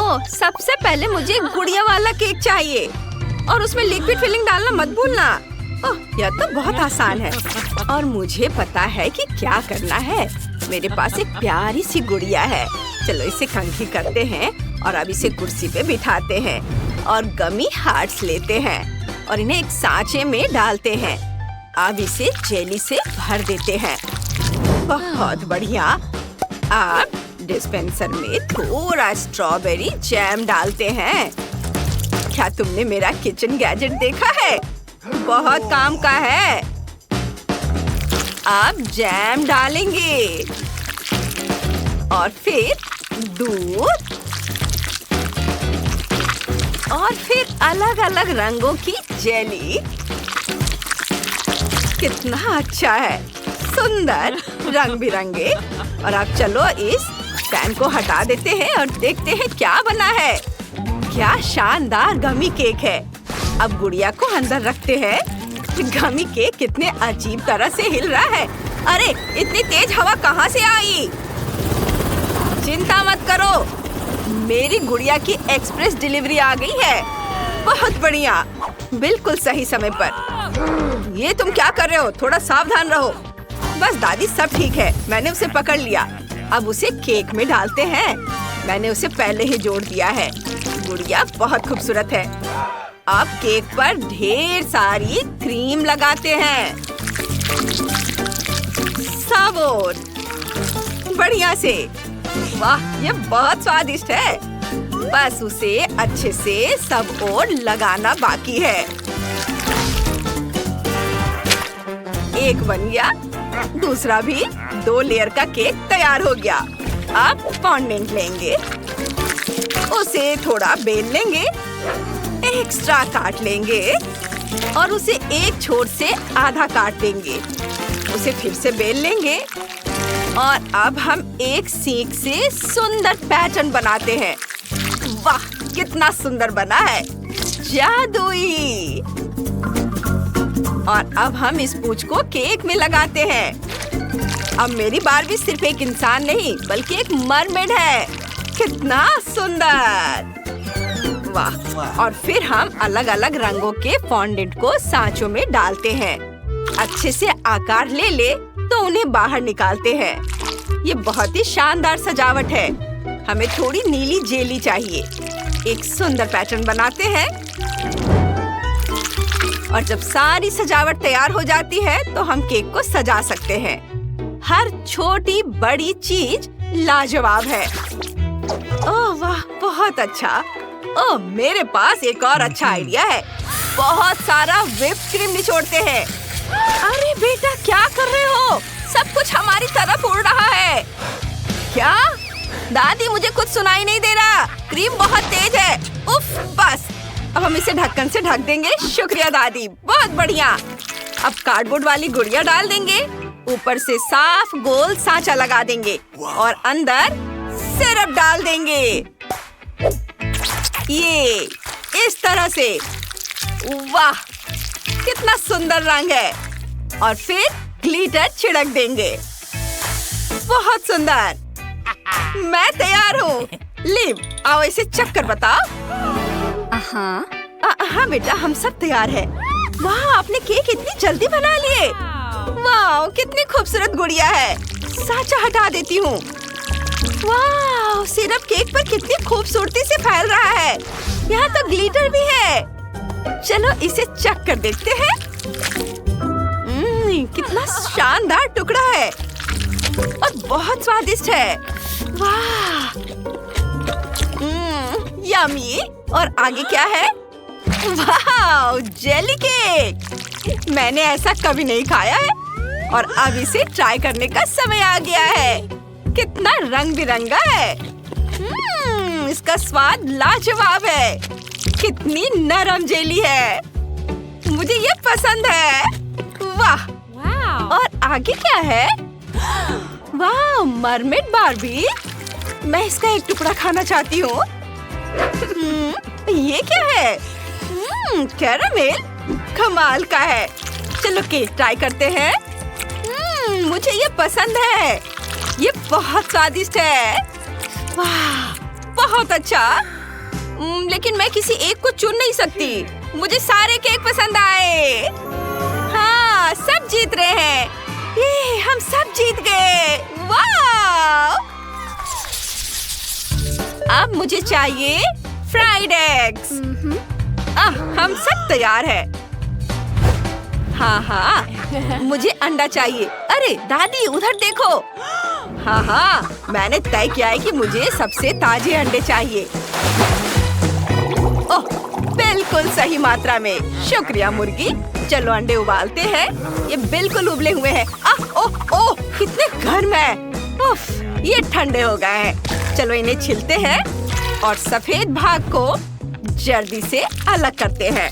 ओह, सबसे पहले मुझे गुड़िया वाला केक चाहिए और उसमें लिक्विड फिलिंग डालना मत भूलना। ओह, यह तो बहुत आसान है और मुझे पता है कि क्या करना है। मेरे पास एक प्यारी सी गुड़िया है। चलो इसे कंघी करते हैं और अब इसे कुर्सी पे बिठाते हैं और गमी हार्ट्स लेते हैं और इन्हें एक सांचे में डालते हैं। अब इसे जेली से भर देते हैं। बहुत बढ़िया। अब डिस्पेंसर में थोड़ा स्ट्रॉबेरी जैम डालते हैं। क्या तुमने मेरा किचन गैजेट देखा है? बहुत काम का है। अब जैम डालेंगे और फिर दूध और फिर अलग-अलग रंगों की जेली। कितना अच्छा है, सुंदर रंग बिरंगे। और अब चलो इस पैन को हटा देते हैं और देखते हैं क्या बना है। क्या शानदार गमी केक है। अब गुड़िया को अंदर रखते हैं। गमी केक कितने अजीब तरह से हिल रहा है। अरे इतनी तेज हवा कहाँ से आई? चिंता मत करो, मेरी गुड़िया की एक्सप्रेस डिलीवरी आ गई है। बहुत बढ़िया, बिल्कुल सही समय पर। ये तुम क्या कर रहे हो? थोड़ा सावधान रहो। बस दादी, सब ठीक है, मैंने उसे पकड़ लिया। अब उसे केक में डालते हैं। मैंने उसे पहले ही जोड़ दिया है। गुड़िया बहुत खूबसूरत है। अब केक पर ढेर सारी क्रीम लगाते हैं। सब ओर बढ़िया से। वाह, ये बहुत स्वादिष्ट है। बस उसे अच्छे से सब ओर लगाना बाकी है। एक बन गया, दूसरा भी। 2 लेयर का केक तैयार हो गया। अब फॉन्डेंट लेंगे, उसे थोड़ा बेल लेंगे, एक्स्ट्रा काट लेंगे और उसे एक छोर से आधा काट देंगे। उसे फिर से बेल लेंगे और अब हम एक सीख से सुंदर पैटर्न बनाते हैं। वाह, कितना सुंदर बना है, जादुई। और अब हम इस पूंछ को केक में लगाते हैं। अब मेरी बारबी सिर्फ एक इंसान नहीं बल्कि एक मरमेड है। कितना सुंदर। वाह। और फिर हम अलग अलग रंगों के फॉन्डेंट को सांचों में डालते हैं। अच्छे से आकार ले ले तो उन्हें बाहर निकालते हैं। ये बहुत ही शानदार सजावट है। हमें थोड़ी नीली जेली चाहिए। एक सुंदर पैटर्न बनाते हैं और जब सारी सजावट तैयार हो जाती है तो हम केक को सजा सकते हैं। हर छोटी बड़ी चीज लाजवाब है। ओह वाह, बहुत अच्छा। ओह, मेरे पास एक और अच्छा आइडिया है। बहुत सारा व्हिप्ड क्रीम निचोड़ते हैं। अरे बेटा, क्या कर रहे हो? सब कुछ हमारी तरफ उड़ रहा है। क्या? दादी, मुझे कुछ सुनाई नहीं दे रहा। क्रीम बहुत तेज है। उफ, बस। अब हम इसे ढक्कन से ढक देंगे। शुक्रिया दादी, बहुत बढ़िया। अब कार्डबोर्ड वाली गुड़िया डाल देंगे, ऊपर से साफ गोल सांचा लगा देंगे और अंदर सिरप डाल देंगे। ये इस तरह से। वाह, कितना सुंदर रंग है। और फिर ग्लिटर छिड़क देंगे। बहुत सुंदर। मैं तैयार हूँ। लिव, आओ इसे चख कर बताओ। हाँ बेटा, हम सब तैयार हैं। वाह, आपने केक इतनी जल्दी बना लिए। वाह, कितनी खूबसूरत गुड़िया है। सांचा हटा देती हूँ। वाह, सिरप केक पर कितनी खूबसूरती से फैल रहा है। यहाँ तो ग्लिटर भी है। चलो इसे चख कर देखते हैं। कितना शानदार टुकड़ा है और बहुत स्वादिष्ट है। वाह, यम्मी। और आगे क्या है? वाह, जेली केक। मैंने ऐसा कभी नहीं खाया है और अब इसे ट्राई करने का समय आ गया है। कितना रंग बिरंगा है। इसका स्वाद लाजवाब है। कितनी नरम जेली है। मुझे ये पसंद है। वाह। और आगे क्या है? वाह, मरमेड बारबी। मैं इसका एक टुकड़ा खाना चाहती हूँ। ये क्या है? कैरामेल। कमाल का है। चलो केक ट्राई करते हैं। मुझे ये पसंद है। ये बहुत स्वादिष्ट है। वाह, बहुत अच्छा। लेकिन मैं किसी एक को चुन नहीं सकती। मुझे सारे केक पसंद आए। हाँ, सब जीत रहे हैं। ये हम सब जीत गए। वाह! अब मुझे चाहिए फ्राइड एग्स। हम सब तैयार हैं। हाँ, मुझे अंडा चाहिए। अरे दादी, उधर देखो। हाँ, मैंने तय किया है कि मुझे सबसे ताजे अंडे चाहिए। ओह, बिल्कुल सही मात्रा में। शुक्रिया मुर्गी। चलो अंडे उबालते हैं। ये बिल्कुल उबले हुए हैं। ओह, कितने गर्म है। उफ, ये ठंडे हो गए हैं। चलो इन्हें छिलते हैं और सफेद भाग को जल्दी से अलग करते हैं।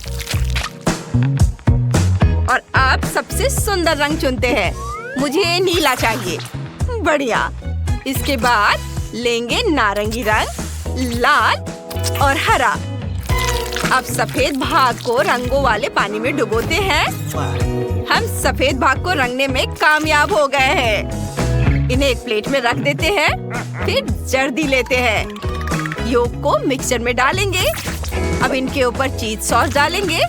और अब सबसे सुंदर रंग चुनते हैं। मुझे नीला चाहिए। बढ़िया। इसके बाद लेंगे नारंगी रंग, लाल और हरा। अब सफेद भाग को रंगों वाले पानी में डुबोते हैं। हम सफेद भाग को रंगने में कामयाब हो गए हैं। इन्हें एक प्लेट में रख देते हैं। फिर जर्दी लेते हैं। योग को मिक्सचर में डालेंगे। अब इनके ऊपर चीज सॉस डालेंगे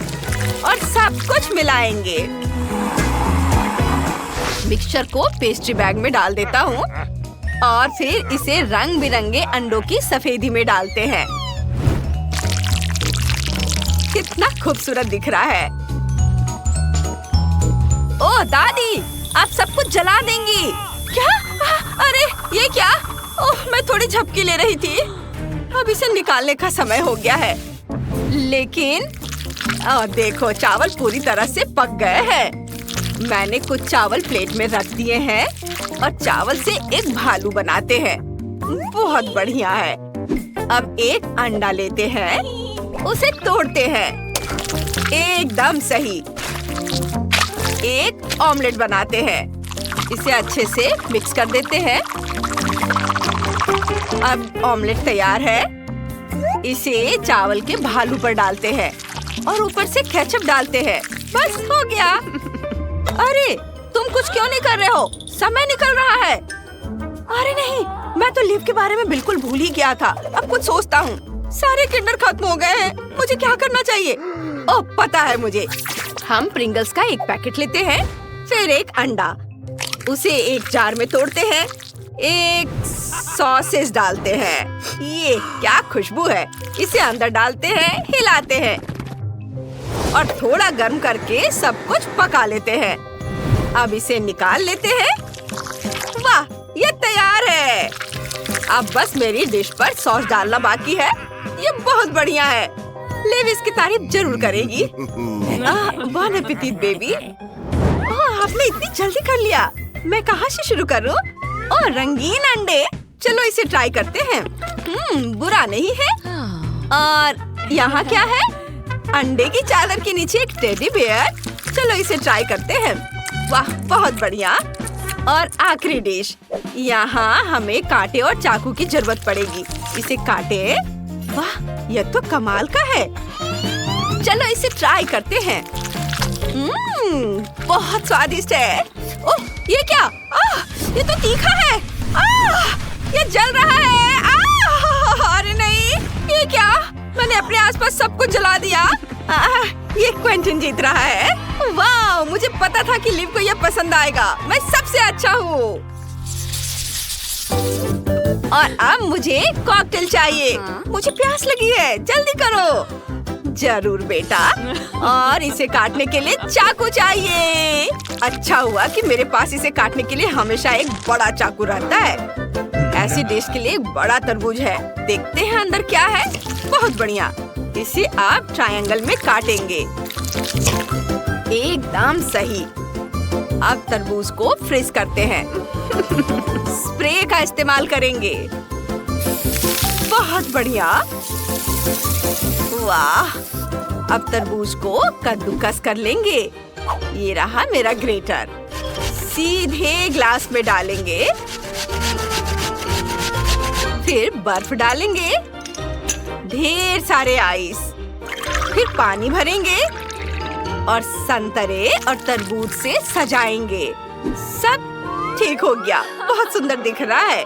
और सब कुछ मिलाएंगे। मिक्सचर को पेस्ट्री बैग में डाल देता हूँ और फिर इसे रंग बिरंगे अंडों की सफेदी में डालते हैं। कितना खूबसूरत दिख रहा है। ओह दादी, आप सब कुछ जला देंगी क्या? अरे ये क्या? ओह, मैं थोड़ी झपकी ले रही थी। अब इसे निकालने का समय हो गया है। लेकिन देखो, चावल पूरी तरह से पक गए हैं। मैंने कुछ चावल प्लेट में रख दिए हैं और चावल से एक भालू बनाते हैं। बहुत बढ़िया है। अब एक अंडा लेते हैं, उसे तोड़ते हैं। एकदम सही। एक ऑमलेट बनाते हैं। इसे अच्छे से मिक्स कर देते हैं। अब ऑमलेट तैयार है। इसे चावल के भालू पर डालते हैं और ऊपर से केचप डालते हैं। बस हो गया। अरे तुम कुछ क्यों नहीं कर रहे हो? समय निकल रहा है। अरे नहीं, मैं तो लीव के बारे में बिल्कुल भूल ही गया था। अब कुछ सोचता हूँ। सारे किंडर खत्म हो गए हैं। मुझे क्या करना चाहिए? ओह, पता है मुझे। हम प्रिंगल्स का एक पैकेट लेते हैं, फिर एक अंडा। उसे एक जार में तोड़ते हैं। एक सॉसेज डालते हैं। ये क्या खुशबू है। इसे अंदर डालते हैं, हिलाते हैं और थोड़ा गर्म करके सब कुछ पका लेते हैं। अब इसे निकाल लेते हैं। वाह, ये तैयार है। अब बस मेरी डिश पर सॉस डालना बाकी है। ये बहुत बढ़िया है। लिव इसकी तारीफ जरूर करेगी। बॉन एपेटिट बेबी। आपने इतनी जल्दी कर लिया। मैं कहाँ से शुरू करूँ? ओह, रंगीन अंडे। चलो इसे ट्राई करते हैं। बुरा नहीं है। और यहाँ क्या है? अंडे की चादर के नीचे एक टेडी बेयर। चलो इसे ट्राई करते हैं। वाह, बहुत बढ़िया। और आखिरी डिश। यहाँ हमें कांटे और चाकू की जरूरत पड़ेगी। इसे काटे। वाह, यह तो कमाल का है। चलो इसे ट्राई करते हैं। बहुत स्वादिष्ट है। ओह, ये क्या? ये तो तीखा है। ये जल रहा है। अरे नहीं, ये क्या? मैंने अपने आसपास सब कुछ जला दिया। ये क्वेंटिन जीत रहा है। वाह, मुझे पता था कि लिव को ये पसंद आएगा। मैं सबसे अच्छा हूँ। और अब मुझे कॉकटेल चाहिए। मुझे प्यास लगी है। जल्दी करो। जरूर बेटा। और इसे काटने के लिए चाकू चाहिए। अच्छा हुआ कि मेरे पास इसे काटने के लिए हमेशा एक बड़ा चाकू रहता है। ऐसी डिश के लिए एक बड़ा तरबूज है। देखते हैं अंदर क्या है। बहुत बढ़िया। इसे आप ट्रायंगल में काटेंगे। एकदम सही। अब तरबूज को फ्रीज करते हैं। स्प्रे का इस्तेमाल करेंगे। बहुत बढ़िया। वाह, अब तरबूज को कद्दूकस कर लेंगे। ये रहा मेरा ग्रेटर। सीधे ग्लास में डालेंगे। फिर बर्फ डालेंगे। ढेर सारे आइस। फिर पानी भरेंगे और संतरे और तरबूज से सजाएंगे। सब ठीक हो गया। बहुत सुंदर दिख रहा है।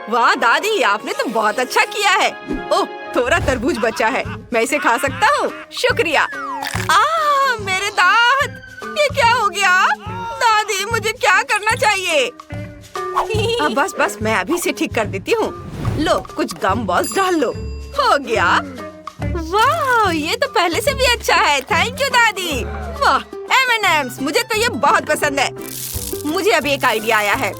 वाह दादी, आपने तो बहुत अच्छा किया है। ओह, थोड़ा तरबूज बचा है, मैं इसे खा सकता हूँ। शुक्रिया। मेरे दांत, ये क्या हो गया? दादी, मुझे क्या करना चाहिए? बस मैं अभी से ठीक कर देती हूँ। लो, कुछ गम बॉल्स डाल लो। हो गया। वाह, ये तो पहले से भी अच्छा है। थैंक यू दादी। वाह, M&M's, मुझे तो ये बहुत पसंद है। मुझे अभी एक आइडिया आया है।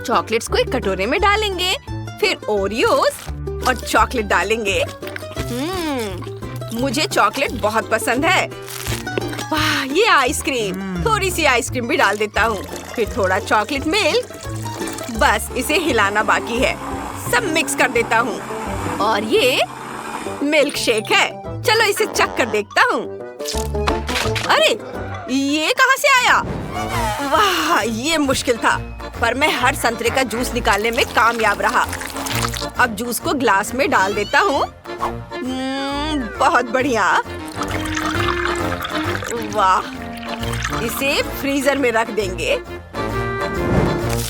चॉकलेट्स को एक कटोरे में डालेंगे, फिर ओरियोस और चॉकलेट डालेंगे। मुझे चॉकलेट बहुत पसंद है। वाह, ये आइसक्रीम, थोड़ी सी आइसक्रीम भी डाल देता हूँ, फिर थोड़ा चॉकलेट मिल्क। बस इसे हिलाना बाकी है। सब मिक्स कर देता हूँ। और ये मिल्क शेक है। चलो इसे चख कर देखता हूँ। अरे, ये कहाँ से आया? वाह, ये मुश्किल था, पर मैं हर संतरे का जूस निकालने में कामयाब रहा। अब जूस को ग्लास में डाल देता हूँ। बहुत बढ़िया। वाह, इसे फ्रीजर में रख देंगे।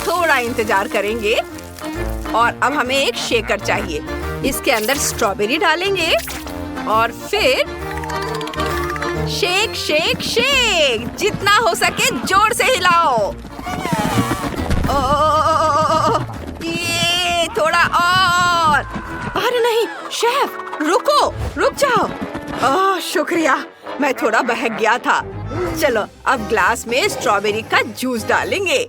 थोड़ा इंतजार करेंगे। और अब हमें एक शेकर चाहिए। इसके अंदर स्ट्रॉबेरी डालेंगे और फिर शेक शेक शेक, जितना हो सके जोर से हिलाओ। ये थोड़ा और। अरे नहीं शेफ, रुक जाओ। शुक्रिया, मैं थोड़ा बहक गया था। चलो अब ग्लास में स्ट्रॉबेरी का जूस डालेंगे।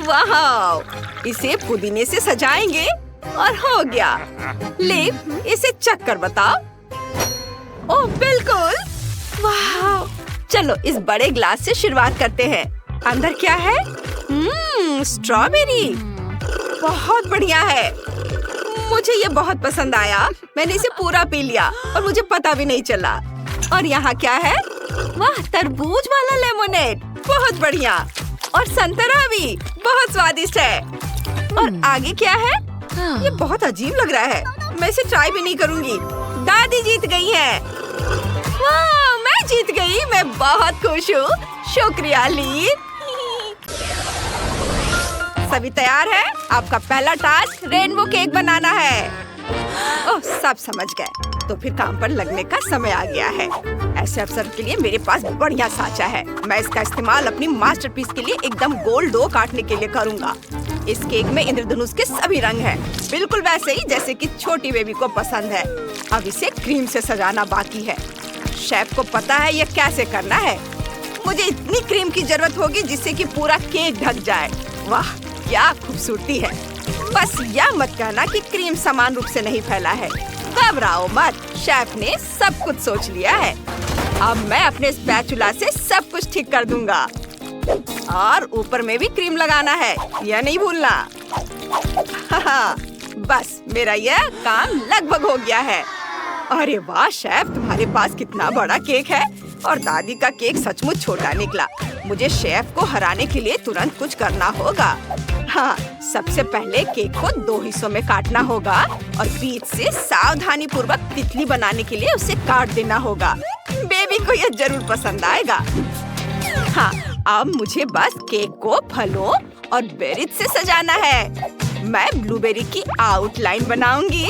वाह, इसे पुदीने से सजाएंगे और हो गया। ले, इसे चख कर बताओ। ओह बिल्कुल। वाह, चलो इस बड़े ग्लास से शुरुआत करते हैं। अंदर क्या है? स्ट्रॉबेरी। बहुत बढ़िया है। मुझे ये बहुत पसंद आया। मैंने इसे पूरा पी लिया और मुझे पता भी नहीं चला। और यहाँ क्या है? वाह, तरबूज वाला लेमोनेड, बहुत बढ़िया। और संतरा भी बहुत स्वादिष्ट है। और आगे क्या है? ये बहुत अजीब लग रहा है। मैं इसे ट्राई भी नहीं करूँगी। दादी जीत गई है। वाह, मैं जीत गई। मैं बहुत खुश हूँ। शुक्रिया लीन। सभी तैयार है? आपका पहला टास्क रेनबो केक बनाना है। ओह, सब समझ गए। तो फिर काम पर लगने का समय आ गया है। ऐसे अवसर के लिए मेरे पास बढ़िया साँचा है। मैं इसका इस्तेमाल अपनी मास्टरपीस के लिए एकदम गोल डो काटने के लिए करूँगा। इस केक में इंद्रधनुष के सभी रंग हैं, बिल्कुल वैसे ही जैसे कि छोटी बेबी को पसंद है। अब इसे क्रीम से सजाना बाकी है। शेफ को पता है ये कैसे करना है। मुझे इतनी क्रीम की जरूरत होगी जिससे कि पूरा केक ढक जाए। वाह, क्या खूबसूरती है। बस यह मत कहना कि क्रीम समान रूप से नहीं फैला है। घबराओ मत, शेफ ने सब कुछ सोच लिया है। अब मैं अपने स्पैचुला से सब कुछ ठीक कर दूंगा। और ऊपर में भी क्रीम लगाना है, यह नहीं भूलना। बस मेरा यह काम लगभग हो गया है। अरे वाह शेफ, तुम्हारे पास कितना बड़ा केक है। और दादी का केक सचमुच छोटा निकला। मुझे शेफ को हराने के लिए तुरंत कुछ करना होगा। हाँ, सबसे पहले केक को 2 हिस्सों में काटना होगा और बीच से सावधानी पूर्वक तितली बनाने के लिए उसे काट देना होगा। बेबी को यह जरूर पसंद आएगा। हाँ, अब मुझे बस केक को फलों और बेरीज से सजाना है। मैं ब्लूबेरी की आउटलाइन बनाऊंगी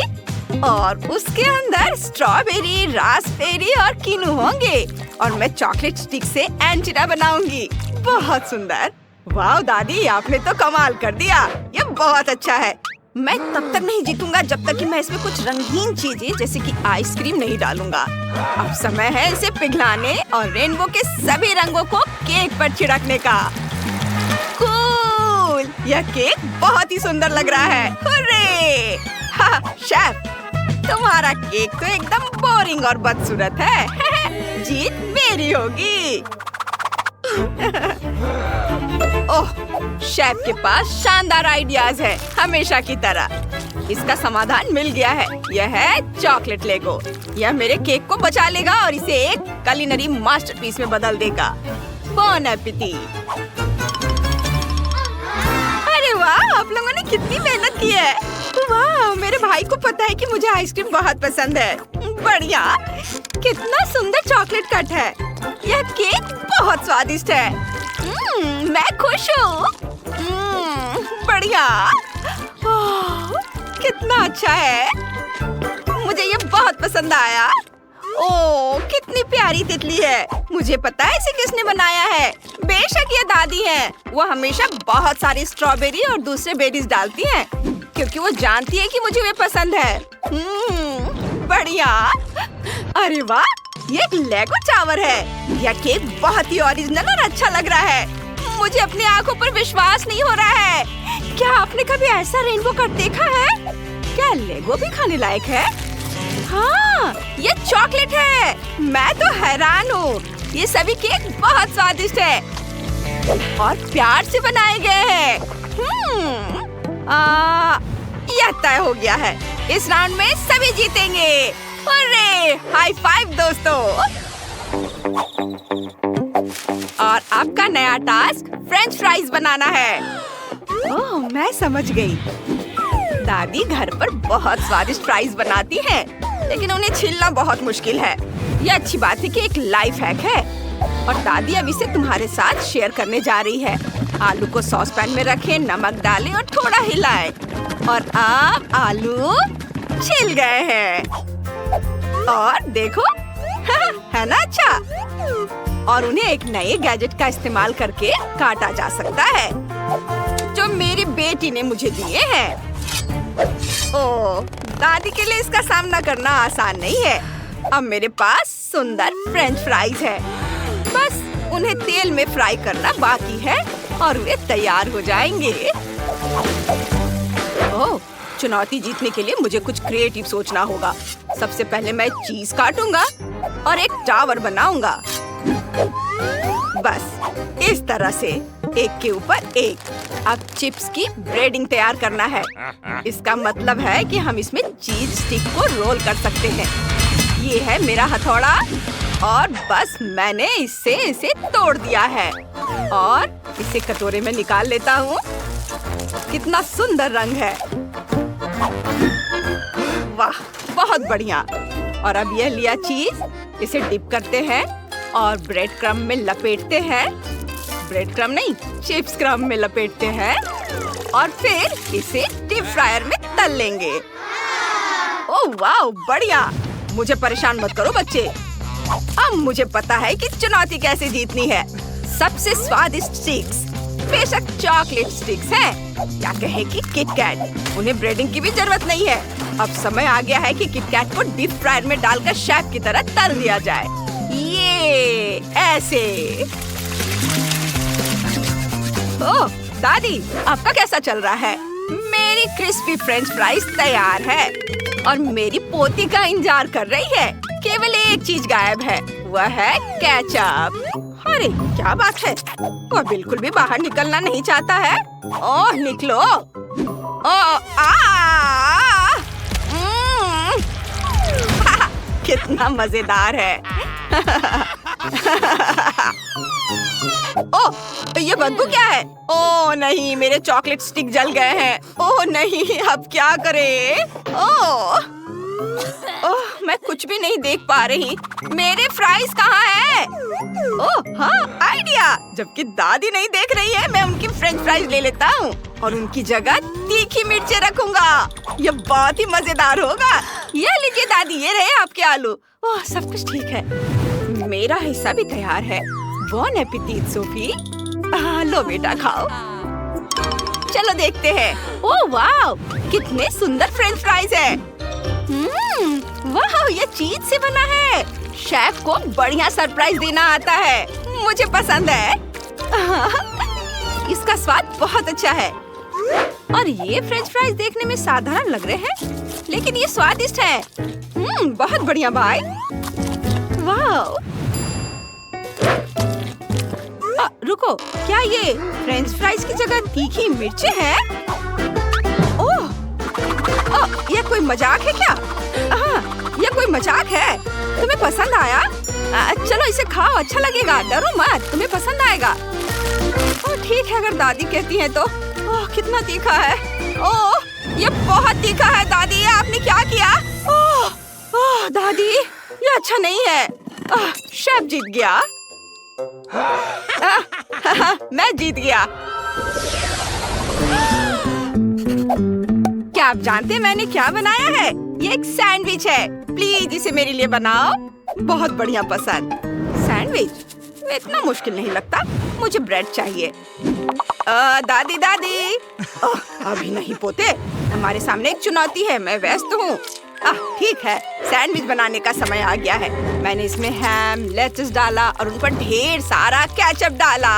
और उसके अंदर स्ट्रॉबेरी, रास्पबेरी और कीनू होंगे। और मैं चॉकलेट स्टिक से एंटीना बनाऊंगी। बहुत सुंदर। वाह दादी, आपने तो कमाल कर दिया। ये बहुत अच्छा है। मैं तब तक नहीं जीतूंगा जब तक कि मैं इसमें कुछ रंगीन चीजें जैसे कि आइसक्रीम नहीं डालूंगा। अब समय है इसे पिघलाने और रेनबो के सभी रंगों को केक पर छिड़कने का। कूल! यह केक बहुत ही सुंदर लग रहा है। हुर्रे! हाँ, शेफ, तुम्हारा केक तो एकदम बोरिंग और बदसूरत है। जीत मेरी होगी। ओह, शेफ के पास शानदार आइडियाज है, हमेशा की तरह। इसका समाधान मिल गया है। यह है चॉकलेट लेगो। यह मेरे केक को बचा लेगा और इसे एक कुलिनरी मास्टरपीस में बदल देगा। बॉन एपेटिट। अरे वाह, आप लोगों ने कितनी मेहनत की है। वाह, मेरे भाई को पता है कि मुझे आइसक्रीम बहुत पसंद है। बढ़िया, कितना सुंदर चॉकलेट कट है। यह केक बहुत स्वादिष्ट है। मैं खुश हूँ। बढ़िया। कितना अच्छा है। पसंद आया। ओह, कितनी प्यारी तितली है। मुझे पता है इसे किसने बनाया है। बेशक ये दादी है। वो हमेशा बहुत सारी स्ट्रॉबेरी और दूसरे बेरीज डालती हैं, क्योंकि वो जानती है कि मुझे वे पसंद है। बढ़िया। अरे वाह, ये एक लेगो टावर है। यह केक बहुत ही ओरिजिनल और अच्छा लग रहा है। मुझे अपनी आंखों पर विश्वास नहीं हो रहा है। क्या आपने कभी ऐसा रेनबो कट देखा है? क्या लेगो भी खाने लायक है? हाँ, ये चॉकलेट है। मैं तो हैरान हूँ। ये सभी केक बहुत स्वादिष्ट है और प्यार से बनाए गए हैं। यह तय हो गया है। इस राउंड में सभी जीतेंगे। अरे, हाई फाइव दोस्तों। और आपका नया टास्क फ्रेंच फ्राइज बनाना है। ओह, मैं समझ गई। दादी घर पर बहुत स्वादिष्ट फ्राइज बनाती है, लेकिन उन्हें छीलना बहुत मुश्किल है। यह अच्छी बात है कि एक लाइफ हैक है और दादी अब इसे तुम्हारे साथ शेयर करने जा रही है। आलू को सॉस पैन में रखें, नमक डालें और थोड़ा हिलाएं। और अब आलू छिल गए हैं। और देखो, है ना अच्छा? और उन्हें एक नए गैजेट का इस्तेमाल करके काटा जा सकता है, जो मेरी बेटी ने मुझे दिए हैं। ओह, दादी के लिए इसका सामना करना आसान नहीं है। अब मेरे पास सुंदर फ्रेंच फ्राइज है। बस उन्हें तेल में फ्राई करना बाकी है और वे तैयार हो जाएंगे। ओह, चुनौती जीतने के लिए मुझे कुछ क्रिएटिव सोचना होगा। सबसे पहले मैं चीज काटूंगा और एक टावर बनाऊंगा। बस इस तरह से, एक के ऊपर एक। अब चिप्स की ब्रेडिंग तैयार करना है। इसका मतलब है कि हम इसमें चीज स्टिक को रोल कर सकते हैं। ये है मेरा हथौड़ा और बस मैंने इसे तोड़ दिया है और इसे कटोरे में निकाल लेता हूँ। कितना सुंदर रंग है। वाह, बहुत बढ़िया। और अब यह लिया चीज, इसे डिप करते हैं और ब्रेड क्रम्ब में लपेटते हैं। ब्रेड क्रम्ब नहीं, चिप्स क्रम्ब में लपेटते हैं और फिर इसे डीप फ्रायर में तल लेंगे। ओह वाह, बढ़िया। मुझे परेशान मत करो बच्चे। अब मुझे पता है कि चुनौती कैसे जीतनी है। सबसे स्वादिष्ट स्टिक्स, बेशक चॉकलेट स्टिक्स हैं, या कहे कि किटकैट। उन्हें ब्रेडिंग की भी जरूरत नहीं है। अब समय आ गया है कि किटकैट को डीप फ्रायर में डालकर शेफ की तरह तल दिया जाए। ये ऐसे। ओह दादी, आपका कैसा चल रहा है? मेरी क्रिस्पी फ्रेंच फ्राइज तैयार है और मेरी पोती का इंतजार कर रही है। केवल एक चीज गायब है, वह है केचप। अरे क्या बात है, वह बिल्कुल भी बाहर निकलना नहीं चाहता है। ओह निकलो। कितना मजेदार है। ओह, ये बदबू क्या है? ओह नहीं, मेरे चॉकलेट स्टिक जल गए हैं। ओह नहीं, अब क्या करें? ओह, मैं कुछ भी नहीं देख पा रही। मेरे फ्राइज कहाँ हैं? ओह हाँ, आइडिया। जबकि दादी नहीं देख रही है, मैं उनकी फ्रेंच फ्राइज ले लेता हूँ और उनकी जगह तीखी मिर्चें रखूंगा। यह बहुत ही मजेदार होगा। ये लीजिए दादी, ये रहे आपके आलू। ओह, सब कुछ ठीक है। मेरा हिस्सा भी तैयार है। बॉन एपेटिट सोफी। लो बेटा, खाओ। चलो देखते हैं। ओह वाह, कितने सुंदर फ्रेंच फ्राइज है। वाह, ये चीज से बना है। शेफ को बढ़िया सरप्राइज देना आता है। मुझे पसंद है। इसका स्वाद बहुत अच्छा है। और ये फ्रेंच फ्राइज देखने में साधारण लग रहे हैं, लेकिन ये स्वादिष्ट है। बहुत बढ़िया भाई। वाह। रुको, क्या ये फ्रेंच फ्राइज की जगह तीखी मिर्चें हैं? ओह, ये कोई मजाक है क्या? ये कोई मजाक है? तुम्हें पसंद आया? चलो इसे खाओ, अच्छा लगेगा। डरो मत, तुम्हें पसंद आएगा। ओह ठीक है, अगर दादी कहती है तो। ओह कितना तीखा है। ओह, ये बहुत तीखा है दादी, आपने क्या किया? ओह दादी, ये अच्छा नहीं है। शेफ जीत गया। मैं जीत गया। क्या आप जानते हैं मैंने क्या बनाया है? ये एक सैंडविच है। प्लीज इसे मेरे लिए बनाओ। बहुत बढ़िया पसंद। सैंडविच इतना मुश्किल नहीं लगता। मुझे ब्रेड चाहिए। दादी दादी। अभी नहीं पोते, हमारे सामने एक चुनौती है। मैं व्यस्त हूँ। ठीक है, सैंडविच बनाने का समय आ गया है। मैंने इसमें हैम, लेट्स डाला और उन पर ढेर सारा केचप डाला।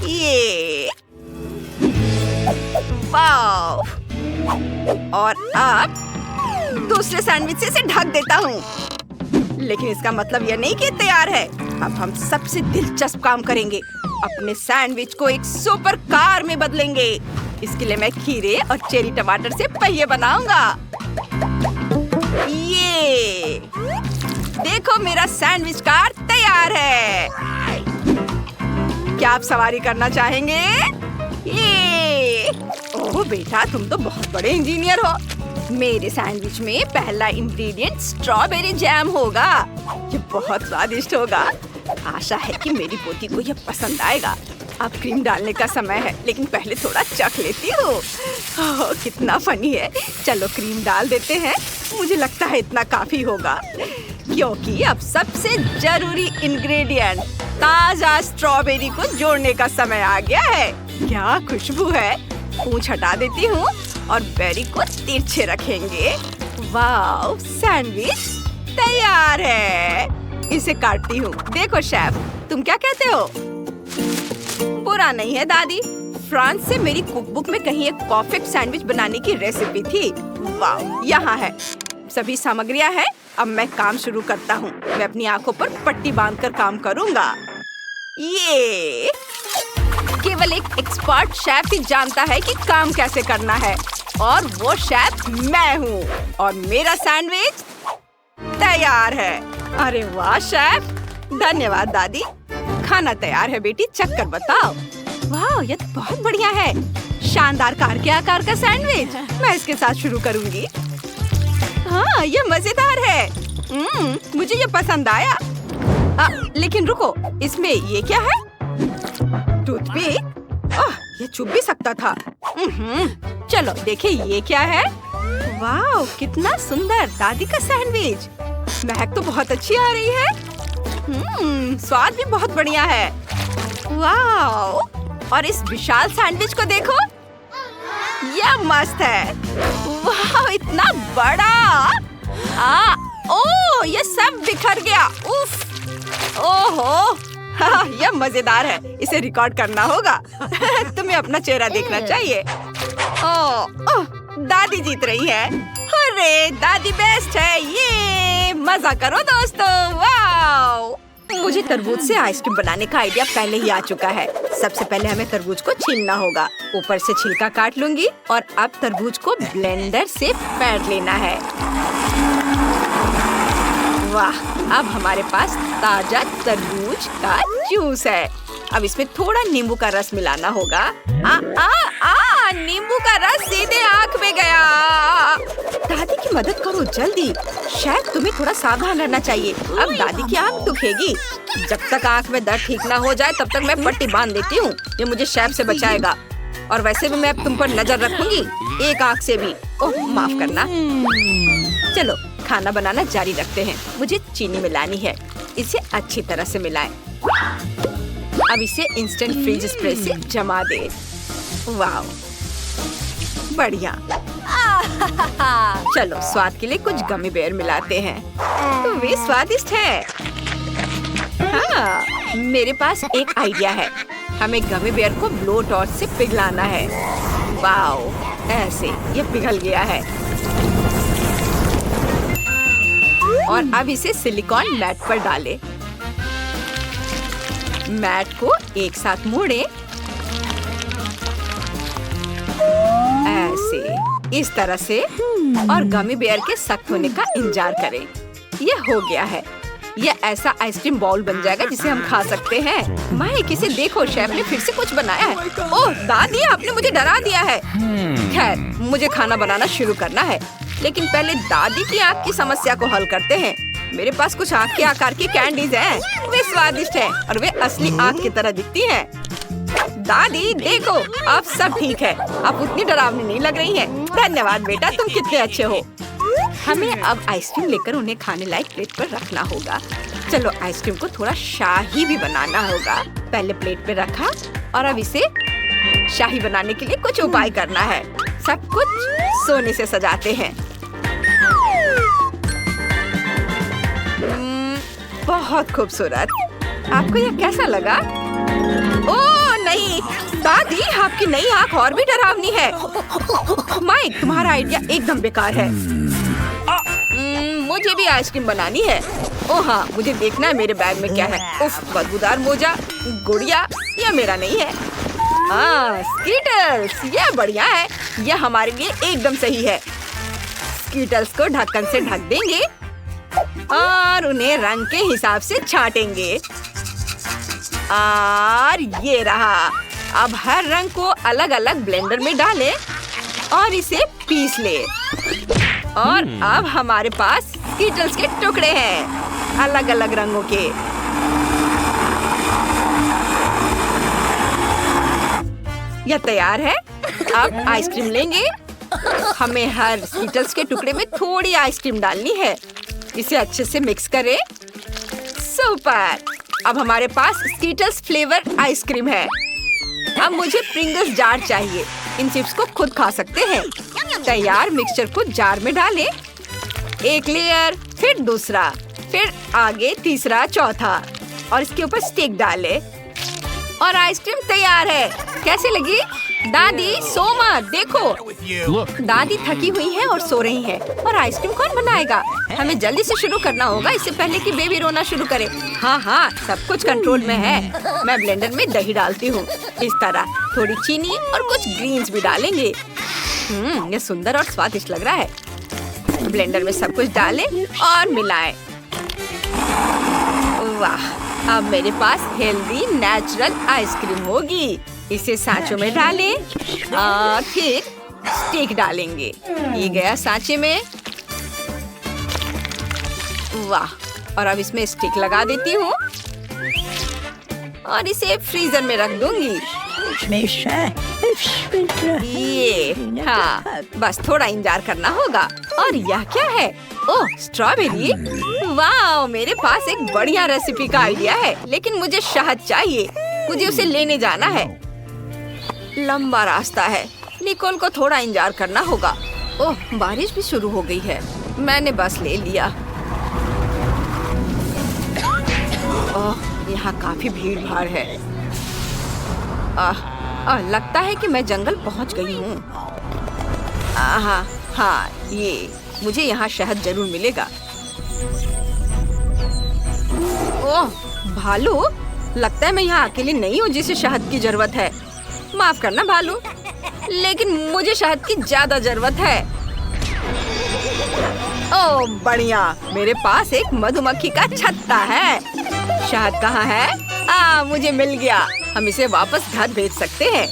ये वाव! और अब दूसरे सैंडविच से इसे ढक देता हूँ। लेकिन इसका मतलब यह नहीं कि तैयार है। अब हम सबसे दिलचस्प काम करेंगे। अपने सैंडविच को एक सुपर कार में बदलेंगे। इसके लिए मैं खीरे और चेरी टमाटर से पहिए बनाऊंगा। ये देखो, मेरा सैंडविच कार तैयार है। क्या आप सवारी करना चाहेंगे? ये ओह बेटा, तुम तो बहुत बड़े इंजीनियर हो। मेरे सैंडविच में पहला इंग्रेडिएंट स्ट्रॉबेरी जैम होगा। ये बहुत स्वादिष्ट होगा। आशा है कि मेरी पोती को यह पसंद आएगा। अब क्रीम डालने का समय है, लेकिन पहले थोड़ा चख लेती हूँ। कितना फनी है। चलो क्रीम डाल देते हैं। मुझे लगता है इतना काफी होगा, क्योंकि अब सबसे जरूरी इंग्रेडिएंट ताजा स्ट्रॉबेरी को जोड़ने का समय आ गया है। क्या खुशबू है। पूंछ हटा देती हूँ और बेरी को तिरछे रखेंगे। वाव, सैंडविच तैयार है। इसे काटती हूँ। देखो शेफ, तुम क्या कहते हो? बुरा नहीं है दादी। फ्रांस से मेरी कुकबुक में कहीं एक परफेक्ट सैंडविच बनाने की रेसिपी थी। वाव, यहाँ है। सभी सामग्रियाँ हैं। अब मैं काम शुरू करता हूँ। मैं अपनी आंखों पर पट्टी बांधकर काम करूँगा। ये केवल एक एक्सपर्ट शेफ ही जानता है कि काम कैसे करना है, और वो शेफ मैं हूँ। और मेरा सैंडविच तैयार है। अरे वाह शेफ, धन्यवाद दादी। खाना तैयार है बेटी, चख कर बताओ। वाह, ये तो बहुत बढ़िया है। शानदार कार के आकार का सैंडविच। मैं इसके साथ शुरू करूंगी। हाँ, ये मजेदार है। मुझे ये पसंद आया। लेकिन रुको, इसमें ये क्या है? टूथपिक? ये चुभ भी सकता था। चलो देखें ये क्या है। वाह, कितना सुंदर दादी का सैंडविच। महक तो बहुत अच्छी आ रही है। स्वाद भी बहुत बढ़िया है। वाह, और इस विशाल सैंडविच को देखो। यह मस्त है। वाह, इतना बड़ा। ओह, ये सब बिखर गया। उफ, ओहो, यह मजेदार है। इसे रिकॉर्ड करना होगा। तुम्हें अपना चेहरा देखना चाहिए। ओह, दादी जीत रही है। अरे दादी बेस्ट है। ये मजा करो दोस्तों। वाओ, मुझे तरबूज से आइसक्रीम बनाने का आइडिया पहले ही आ चुका है। सबसे पहले हमें तरबूज को छीलना होगा। ऊपर से छिलका काट लूंगी और अब तरबूज को ब्लेंडर से फेंट लेना है। वाह, अब हमारे पास ताजा तरबूज का जूस है। अब इसमें थोड़ा नींबू का रस मिलाना होगा। नींबू का रस सीधे आँख में गया। दादी की मदद करो जल्दी। शायद तुम्हें थोड़ा सावधान रहना चाहिए। अब दादी की आँख दुखेगी। जब तक आँख में दर्द ठीक ना हो जाए तब तक मैं पट्टी बांध देती हूँ। ये मुझे शेफ से बचाएगा। और वैसे भी मैं अब तुम पर नजर रखूंगी, एक आँख से भी। ओह, माफ करना। चलो खाना बनाना जारी रखते हैं। मुझे चीनी मिलानी है। इसे अच्छी तरह से मिलाएं। अब इसे इंस्टेंट फ्रीज स्प्रे से जमा दे। वाह, बढ़िया। चलो स्वाद के लिए कुछ गमी बेयर मिलाते हैं। तो वे स्वादिष्ट है। हाँ, मेरे पास एक आइडिया है। हमें गमी बेयर को ब्लो टॉर्च से पिघलाना है। वाह, ऐसे ये पिघल गया है। और अब इसे सिलिकॉन मैट पर डालें। मैट को एक साथ मोड़ें। ऐसे, इस तरह से, और गमी बेयर के सख्त होने का इंतजार करें। यह हो गया है। यह ऐसा आइसक्रीम बाउल बन जाएगा जिसे हम खा सकते हैं। माइक, इसे देखो, शेफ ने फिर से कुछ बनाया है। ओह दादी, आपने मुझे डरा दिया है। खैर, मुझे खाना बनाना शुरू करना है, लेकिन पहले दादी की आँख की समस्या को हल करते हैं। मेरे पास कुछ आँख के आकार की कैंडीज हैं। वे स्वादिष्ट हैं और वे असली आँख की तरह दिखती हैं। दादी देखो, अब सब ठीक है। अब उतनी डरावनी नहीं लग रही है। धन्यवाद बेटा, तुम कितने अच्छे हो। हमें अब आइसक्रीम लेकर उन्हें खाने लायक प्लेट पर रखना होगा। चलो आइसक्रीम को थोड़ा शाही भी बनाना होगा। पहले प्लेट पे रखा और अब इसे शाही बनाने के लिए कुछ उपाय करना है। सब कुछ सोने से सजाते हैं। बहुत खूबसूरत। आपको यह कैसा लगा? ओह नहीं दादी, आपकी नई आँख और भी डरावनी है। माइक, तुम्हारा आइडिया एकदम बेकार है। मुझे भी आइसक्रीम बनानी है। ओह हाँ, मुझे देखना है मेरे बैग में क्या है। उफ, बदबूदार मोजा, गुड़िया, यह मेरा नहीं है। स्कीटल्स, यह बढ़िया है। यह हमारे लिए एकदम सही है। स्कीटल्स को ढक्कन से ढक देंगे और उन्हें रंग के हिसाब से छांटेंगे। और ये रहा। अब हर रंग को अलग अलग ब्लेंडर में डालें और इसे पीस ले। और अब हमारे पास स्कीटल्स के टुकड़े हैं, अलग अलग रंगों के। यह तैयार है। अब आइसक्रीम लेंगे। हमें हर स्कीटल्स के टुकड़े में थोड़ी आइसक्रीम डालनी है। इसे अच्छे से मिक्स करें। सुपर! अब हमारे पास स्कीटल्स फ्लेवर आइसक्रीम है। अब मुझे प्रिंगल्स जार चाहिए। इन चिप्स को खुद खा सकते हैं। तैयार मिक्सचर को जार में डालें। एक लेयर, फिर दूसरा, फिर आगे तीसरा, चौथा और इसके ऊपर स्टिक डालें और आइसक्रीम तैयार है। कैसे लगी? दादी सो मत, देखो दादी थकी हुई है और सो रही है। और आइसक्रीम कौन बनाएगा? हमें जल्दी से शुरू करना होगा, इससे पहले कि बेबी रोना शुरू करे। हाँ, सब कुछ कंट्रोल में है। मैं ब्लेंडर में दही डालती हूँ। इस तरह थोड़ी चीनी और कुछ ग्रीन्स भी डालेंगे। ये सुंदर और स्वादिष्ट लग रहा है। ब्लेंडर में सब कुछ डालें और मिलाएं। वाह, अब मेरे पास हेल्दी नेचुरल आइसक्रीम होगी। इसे सांचों में डालें और फिर स्टिक डालेंगे। ये गया सांचे में। वाह, और अब इसमें स्टिक लगा देती हूँ और इसे फ्रीजर में रख दूंगी। ये हाँ, बस थोड़ा इंतजार करना होगा। और यह क्या है? ओह, स्ट्रॉबेरी। वाह, मेरे पास एक बढ़िया रेसिपी का आइडिया है, लेकिन मुझे शहद चाहिए। मुझे उसे लेने जाना है। लंबा रास्ता है। निकोल को थोड़ा इंतजार करना होगा। ओह, बारिश भी शुरू हो गई है। मैंने बस ले लिया। ओह, यहाँ काफी भीड़ भाड़ है। लगता है कि मैं जंगल पहुँच गई हूँ। हाँ, ये मुझे यहाँ शहद जरूर मिलेगा। ओह, भालू, लगता है मैं यहाँ अकेली नहीं हूँ जिसे शहद की जरूरत है। माफ करना भालू, लेकिन मुझे शहद की ज्यादा जरूरत है। ओह बढ़िया, मेरे पास एक मधुमक्खी का छत्ता है। शहद कहाँ है? मुझे मिल गया। हम इसे वापस घर भेज सकते हैं।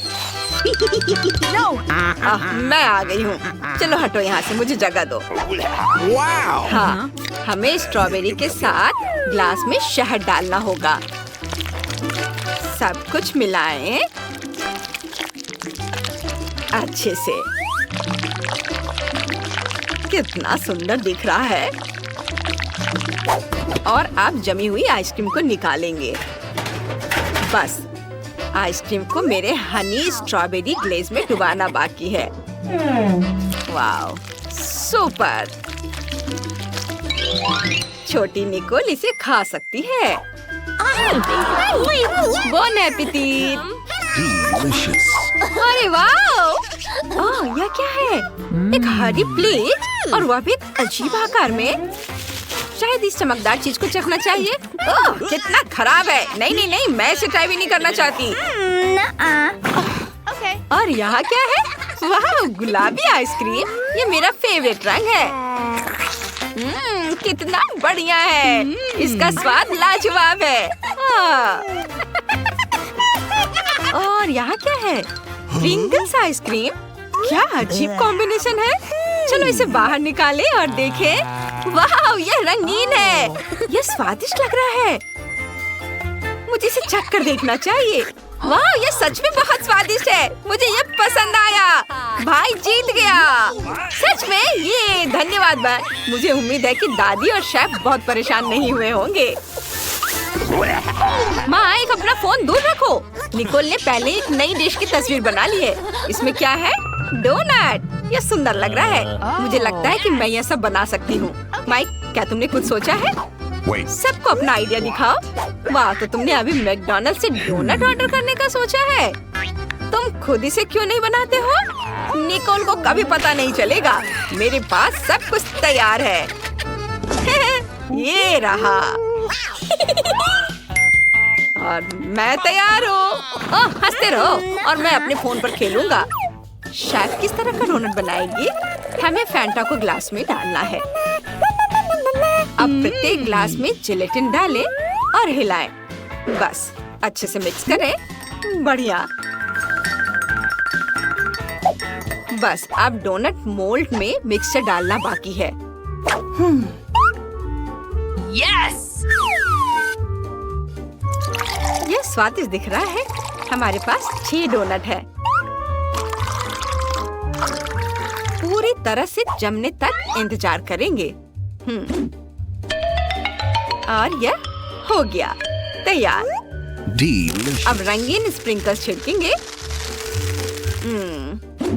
मैं आ गई हूँ। चलो हटो यहाँ से, मुझे जगह दो। हाँ, हमें स्ट्रॉबेरी के साथ ग्लास में शहद डालना होगा। सब कुछ मिलाएं अच्छे से। कितना सुंदर दिख रहा है। और आप जमी हुई आइसक्रीम को निकालेंगे। बस आइसक्रीम को मेरे हनी स्ट्रॉबेरी ग्लेज में डुबाना बाकी है। Wow, super! छोटी निकोल इसे खा सकती है। Bone appétit! अरे वाओ! यह क्या है? एक हरी प्लेट और वह भी एक अजीब आकार में। शायद इस चमकदार चीज को चखना चाहिए। ओह, कितना खराब है। नहीं, मैं इसे ट्राई भी नहीं करना चाहती। और यहाँ क्या है? वाह, गुलाबी आइसक्रीम। ये मेरा फेवरेट रंग है। कितना बढ़िया है। इसका स्वाद लाजवाब है। और यहाँ क्या है? Pringles ice cream. क्या अजीब कॉम्बिनेशन है। चलो इसे बाहर निकालें और देखें। वाह, ये रंगीन है। ये स्वादिष्ट लग रहा है। मुझे इसे चख कर देखना चाहिए। वाह, ये सच में बहुत स्वादिष्ट है। मुझे ये पसंद आया। भाई जीत गया। सच में? ये धन्यवाद भाई। मुझे उम्मीद है कि दादी और शेफ बहुत परेशान नहीं हुए होंगे। माइक, अपना फोन दूर रखो। निकोल ने पहले एक नई डिश की तस्वीर बना ली है। इसमें क्या है? डोनट। यह सुंदर लग रहा है। मुझे लगता है कि मैं यह सब बना सकती हूँ। माइक, क्या तुमने कुछ सोचा है? सबको अपना आइडिया दिखाओ। वाह, तो तुमने अभी मैकडॉनल्ड से डोनट ऑर्डर करने का सोचा है। तुम खुद इसे क्यों नहीं बनाते हो? निकोल को कभी पता नहीं चलेगा। मेरे पास सब कुछ तैयार है। ये रहा। और मैं तैयार हूँ। हंसते रहो और मैं अपने फोन पर खेलूंगा। शेफ किस तरह का डोनट बनाएगी? हमें फैंटा को ग्लास में डालना है। अब प्रत्येक ग्लास में जिलेटिन डालें और हिलाएं। बस अच्छे से मिक्स करें। बढ़िया। बस अब डोनट मोल्ड में मिक्सचर डालना बाकी है। यस! यह स्वादिष्ट दिख रहा है। हमारे पास 6 डोनट है। पूरी तरह से जमने तक इंतजार करेंगे। और यह हो गया तैयार। अब रंगीन स्प्रिंकल्स छिड़केंगे।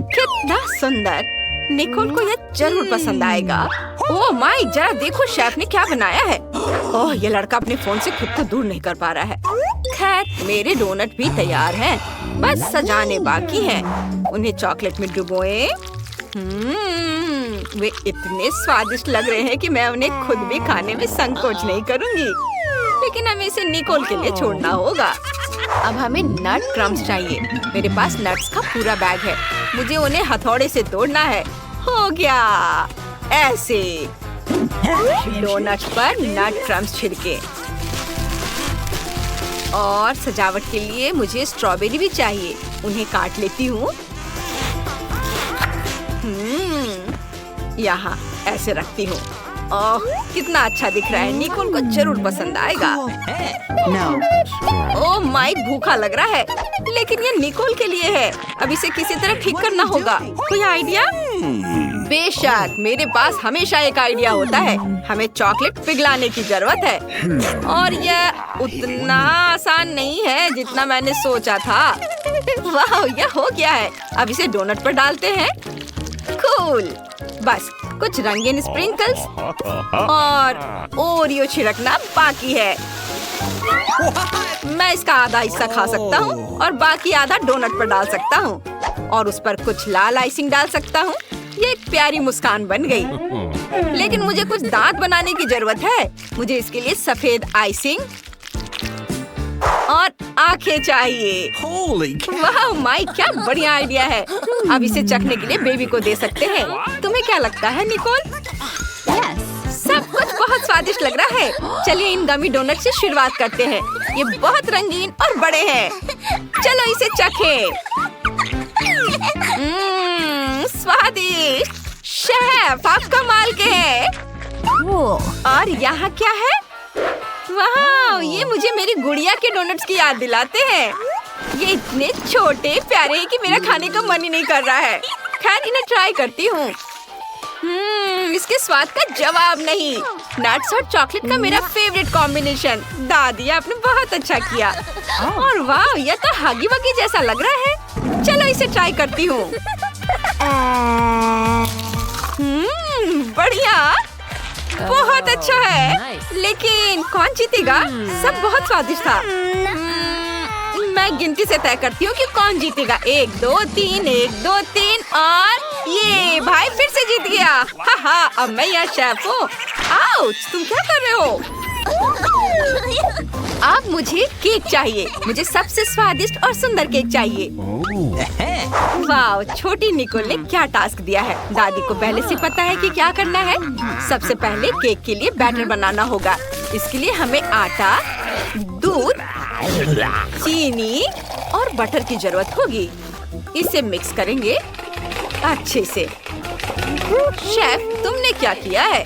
कितना सुंदर। निकोल को यह जरूर पसंद आएगा। ओह माय, जरा देखो शेफ ने क्या बनाया है। ओह, ये लड़का अपने फोन से खुद को दूर नहीं कर पा रहा है। खैर, मेरे डोनट भी तैयार हैं। बस सजाने बाकी हैं। उन्हें चॉकलेट में डुबोएं। वे इतने स्वादिष्ट लग रहे हैं कि मैं उन्हें खुद भी खाने में संकोच नहीं करूंगी। लेकिन हमें इसे निकोल के लिए छोड़ना होगा। अब हमें नट क्रम्स चाहिए। मेरे पास नट्स का पूरा बैग है। मुझे उन्हें हथौड़े से तोड़ना है। हो गया। ऐसे डोनट पर नट क्रम्स छिड़के। और सजावट के लिए मुझे स्ट्रॉबेरी भी चाहिए। उन्हें काट लेती हूँ। यहाँ ऐसे रखती हूँ। ओह, कितना अच्छा दिख रहा है। निकोल को जरूर पसंद आएगा। ओह माय, भूखा लग रहा है। लेकिन ये निकोल के लिए है। अब इसे किसी तरह ठीक करना होगा। कोई आइडिया? बेशक, मेरे पास हमेशा एक आइडिया होता है। हमें चॉकलेट पिघलाने की जरूरत है। और यह उतना आसान नहीं है जितना मैंने सोचा था। वाह, यह हो गया है। अब इसे डोनट पर डालते हैं। कूल। बस कुछ रंगीन स्प्रिंकल्स और ओरियो छिड़कना बाकी है। मैं इसका आधा हिस्सा खा सकता हूँ और बाकी आधा डोनट पर डाल सकता हूँ। और उस पर कुछ लाल आइसिंग डाल सकता हूँ। ये एक प्यारी मुस्कान बन गई। लेकिन मुझे कुछ दांत बनाने की जरूरत है। मुझे इसके लिए सफेद आइसिंग और आंखें चाहिए। वाह माय, क्या बढ़िया आइडिया है। अब इसे चखने के लिए बेबी को दे सकते हैं। तुम्हें क्या लगता है निकोल? सब कुछ बहुत स्वादिष्ट लग रहा है। चलिए इन गमी डोनट से शुरुआत करते हैं। ये बहुत रंगीन और बड़े हैं। चलो इसे चखें। स्वादिष्ट। शेफ, आप कमाल के हैं। और यहाँ क्या है? वाह, ये मुझे मेरी गुड़िया के डोनट्स की याद दिलाते हैं। ये इतने छोटे प्यारे हैं कि मेरा खाने का मन ही नहीं कर रहा है। खैर, इन्हें ट्राई करती हूँ। इसके स्वाद का जवाब नहीं। नट्स और चॉकलेट का मेरा फेवरेट कॉम्बिनेशन। दादी, आपने बहुत अच्छा किया। और वाह, यह तो हगी वगी जैसा लग रहा है। चलो इसे ट्राई करती हूँ। बढ़िया, बहुत अच्छा है। लेकिन कौन जीतेगा? सब बहुत स्वादिष्ट था। मैं गिनती से तय करती हूँ कि कौन जीतेगा। 1 2 3, 1 2 3 और ये भाई फिर से जीत गया। हाँ, अब मैं यहाँ शेफ हूँ। आउच, तुम क्या कर रहे हो? अब मुझे केक चाहिए। मुझे सबसे स्वादिष्ट और सुंदर केक चाहिए। वाह, छोटी निकोल ने क्या टास्क दिया है। दादी को पहले से पता है कि क्या करना है। सबसे पहले केक के लिए बैटर बनाना होगा। इसके लिए हमें आटा, दूध, चीनी और बटर की जरूरत होगी। इसे मिक्स करेंगे अच्छे से। शेफ, तुमने क्या किया है?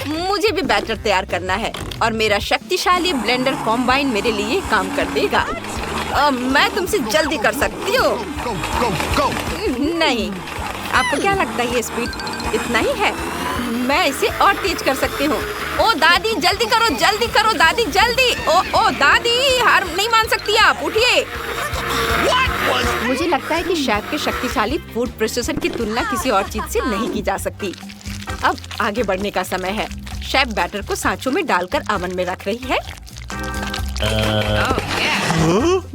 मुझे भी बैटर तैयार करना है और मेरा शक्तिशाली ब्लेंडर कॉम्बाइन मेरे लिए काम कर देगा। मैं तुमसे जल्दी कर सकती हूँ। नहीं, आपको क्या लगता है ये स्पीड इतना ही है? मैं इसे और तेज कर सकती हूँ। ओ दादी जल्दी करो दादी जल्दी। ओ दादी, हार नहीं मान सकती आप, उठिए। मुझे लगता है कि शेफ के शक्तिशाली फूड प्रोसेसर की तुलना किसी और चीज से नहीं की जा सकती। अब आगे बढ़ने का समय है। शेफ बैटर को सांचों में डालकर ओवन में रख रही है।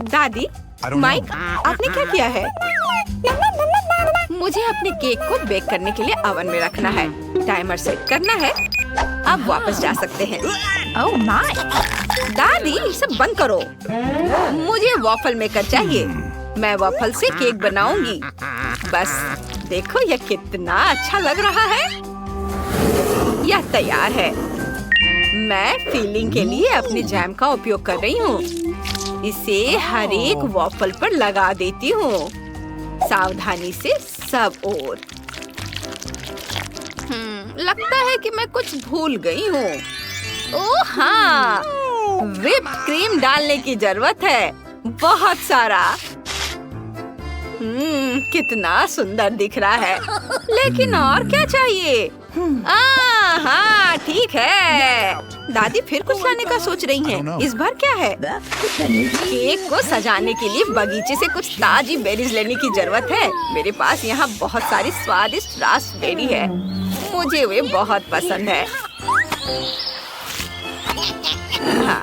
दादी, माइक, आपने क्या किया है? मुझे अपने केक को बेक करने के लिए ओवन में रखना है। टाइमर सेट करना है। अब वापस जा सकते हैं। Oh my! दादी, इसे बंद करो। मुझे वॉफल मेकर चाहिए। मैं वॉफल से केक बनाऊंगी। बस देखो यह कितना अच्छा लग रहा है। यह तैयार है। मैं फिलिंग के लिए अपने जैम का उपयोग कर रही हूँ। इसे हर एक वॉफल पर लगा देती हूँ, सावधानी से सब ओर। लगता है कि मैं कुछ भूल गई हूँ। ओह हाँ, व्हिप क्रीम डालने की जरूरत है, बहुत सारा। कितना सुंदर दिख रहा है। लेकिन और क्या चाहिए? हाँ ठीक है। दादी फिर कुछ लाने का सोच रही हैं। इस बार क्या है? केक को सजाने के लिए बगीचे से कुछ ताजी बेरीज लेने की जरूरत है। मेरे पास यहाँ बहुत सारी स्वादिष्ट रास्पबेरी है। मुझे वे बहुत पसंद है। हाँ,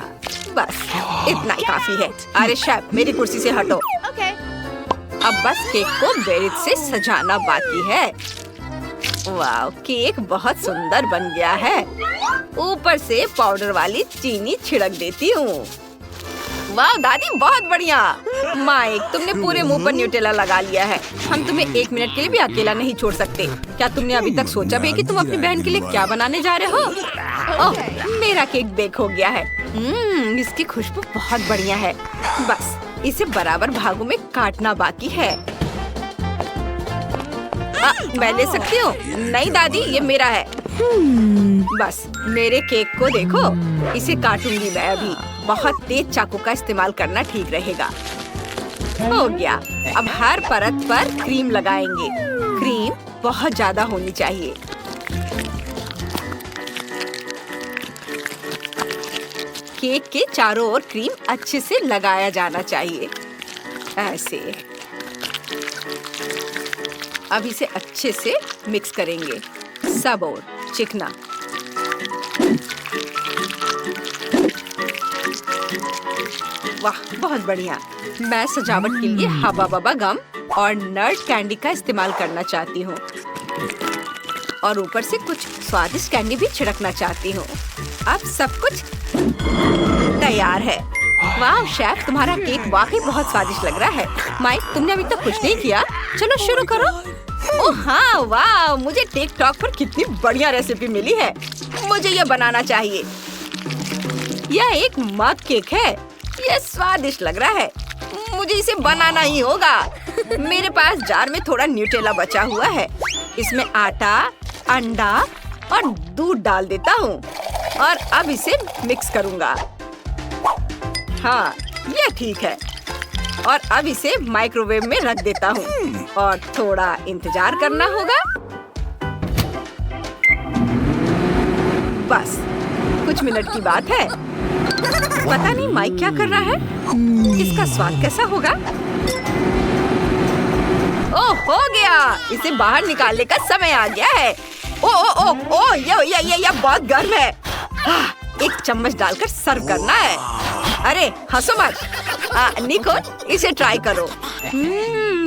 बस इतना ही काफी है। अरे शेफ, मेरी कुर्सी से हटो। अब बस केक को बेरीज से सजाना बाकी है। वाह, केक बहुत सुंदर बन गया है। ऊपर से पाउडर वाली चीनी छिड़क देती हूँ। वाह दादी, बहुत बढ़िया। माइक, तुमने पूरे मुंह पर न्यूटेला लगा लिया है। हम तुम्हें 1 मिनट के लिए भी अकेला नहीं छोड़ सकते। क्या तुमने अभी तक सोचा भी कि तुम अपनी बहन के लिए क्या बनाने जा रहे हो? ओह, मेरा केक बेक हो गया है। इसकी खुशबू बहुत बढ़िया है। बस इसे बराबर भागों में काटना बाकी है। मैं ले सकती हूँ? नहीं दादी, ये मेरा है। बस मेरे केक को देखो। इसे काटूंगी मैं अभी। बहुत तेज चाकू का इस्तेमाल करना ठीक रहेगा। हो गया। अब हर परत पर क्रीम लगाएंगे। क्रीम बहुत ज्यादा होनी चाहिए। केक के चारों ओर क्रीम अच्छे से लगाया जाना चाहिए, ऐसे। अब इसे अच्छे से मिक्स करेंगे, सब ओर चिकना। वाह, बहुत बढ़िया। मैं सजावट के लिए हवा बबा गम और नट कैंडी का इस्तेमाल करना चाहती हूँ और ऊपर से कुछ स्वादिष्ट कैंडी भी छिड़कना चाहती हूँ। अब सब कुछ तैयार है। वाह शेफ, तुम्हारा केक वाकई बहुत स्वादिष्ट लग रहा है। माइक, तुमने अभी तक कुछ नहीं किया। चलो शुरू करो। ओह हाँ, वाह, मुझे टिकटॉक पर कितनी बढ़िया रेसिपी मिली है। मुझे यह बनाना चाहिए। यह एक मग केक है। यह स्वादिष्ट लग रहा है। मुझे इसे बनाना ही होगा। मेरे पास जार में थोड़ा न्यूटेला बचा हुआ है। इसमें आटा, अंडा और दूध डाल देता हूँ और अब इसे मिक्स करूँगा। हाँ, यह ठीक है। और अब इसे माइक्रोवेव में रख देता हूँ और थोड़ा इंतजार करना होगा। बस कुछ मिनट की बात है। पता नहीं माइक क्या कर रहा है। इसका स्वाद कैसा होगा? ओह, हो गया। इसे बाहर निकालने का समय आ गया है। ओ ओ ओ ओ, ये बहुत गर्म है। एक चम्मच डालकर सर्व करना है। अरे हंसो मत। निको, इसे ट्राई करो।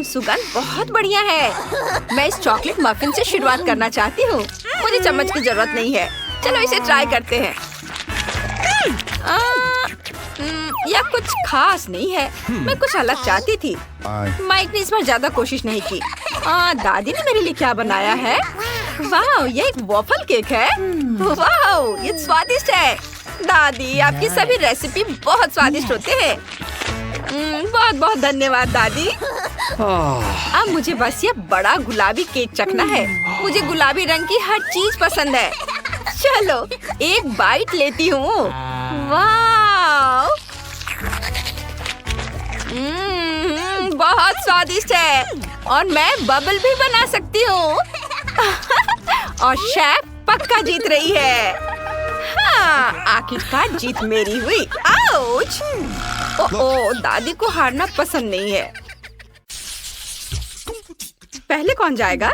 सुगंध बहुत बढ़िया है। मैं इस चॉकलेट मफिन से शुरुआत करना चाहती हूँ। मुझे चम्मच की जरूरत नहीं है। चलो इसे ट्राई करते हैं। यह कुछ खास नहीं है। मैं कुछ अलग चाहती थी। माइक ने इस बार ज्यादा कोशिश नहीं की। दादी ने मेरे लिए क्या बनाया है? वाह, ये एक वॉफल केक है। वाह, ये स्वादिष्ट है। दादी, आपकी सभी रेसिपी बहुत स्वादिष्ट होते हैं। बहुत बहुत धन्यवाद दादी। अब मुझे बस ये बड़ा गुलाबी केक चखना है। मुझे गुलाबी रंग की हर चीज पसंद है। चलो एक बाइट लेती हूँ। वाह, बहुत स्वादिष्ट है और मैं बबल भी बना सकती हूँ। और शेफ पक्का जीत रही है। हाँ, आखिरकार जीत मेरी हुई। आउच! ओह, दादी को हारना पसंद नहीं है। पहले कौन जाएगा?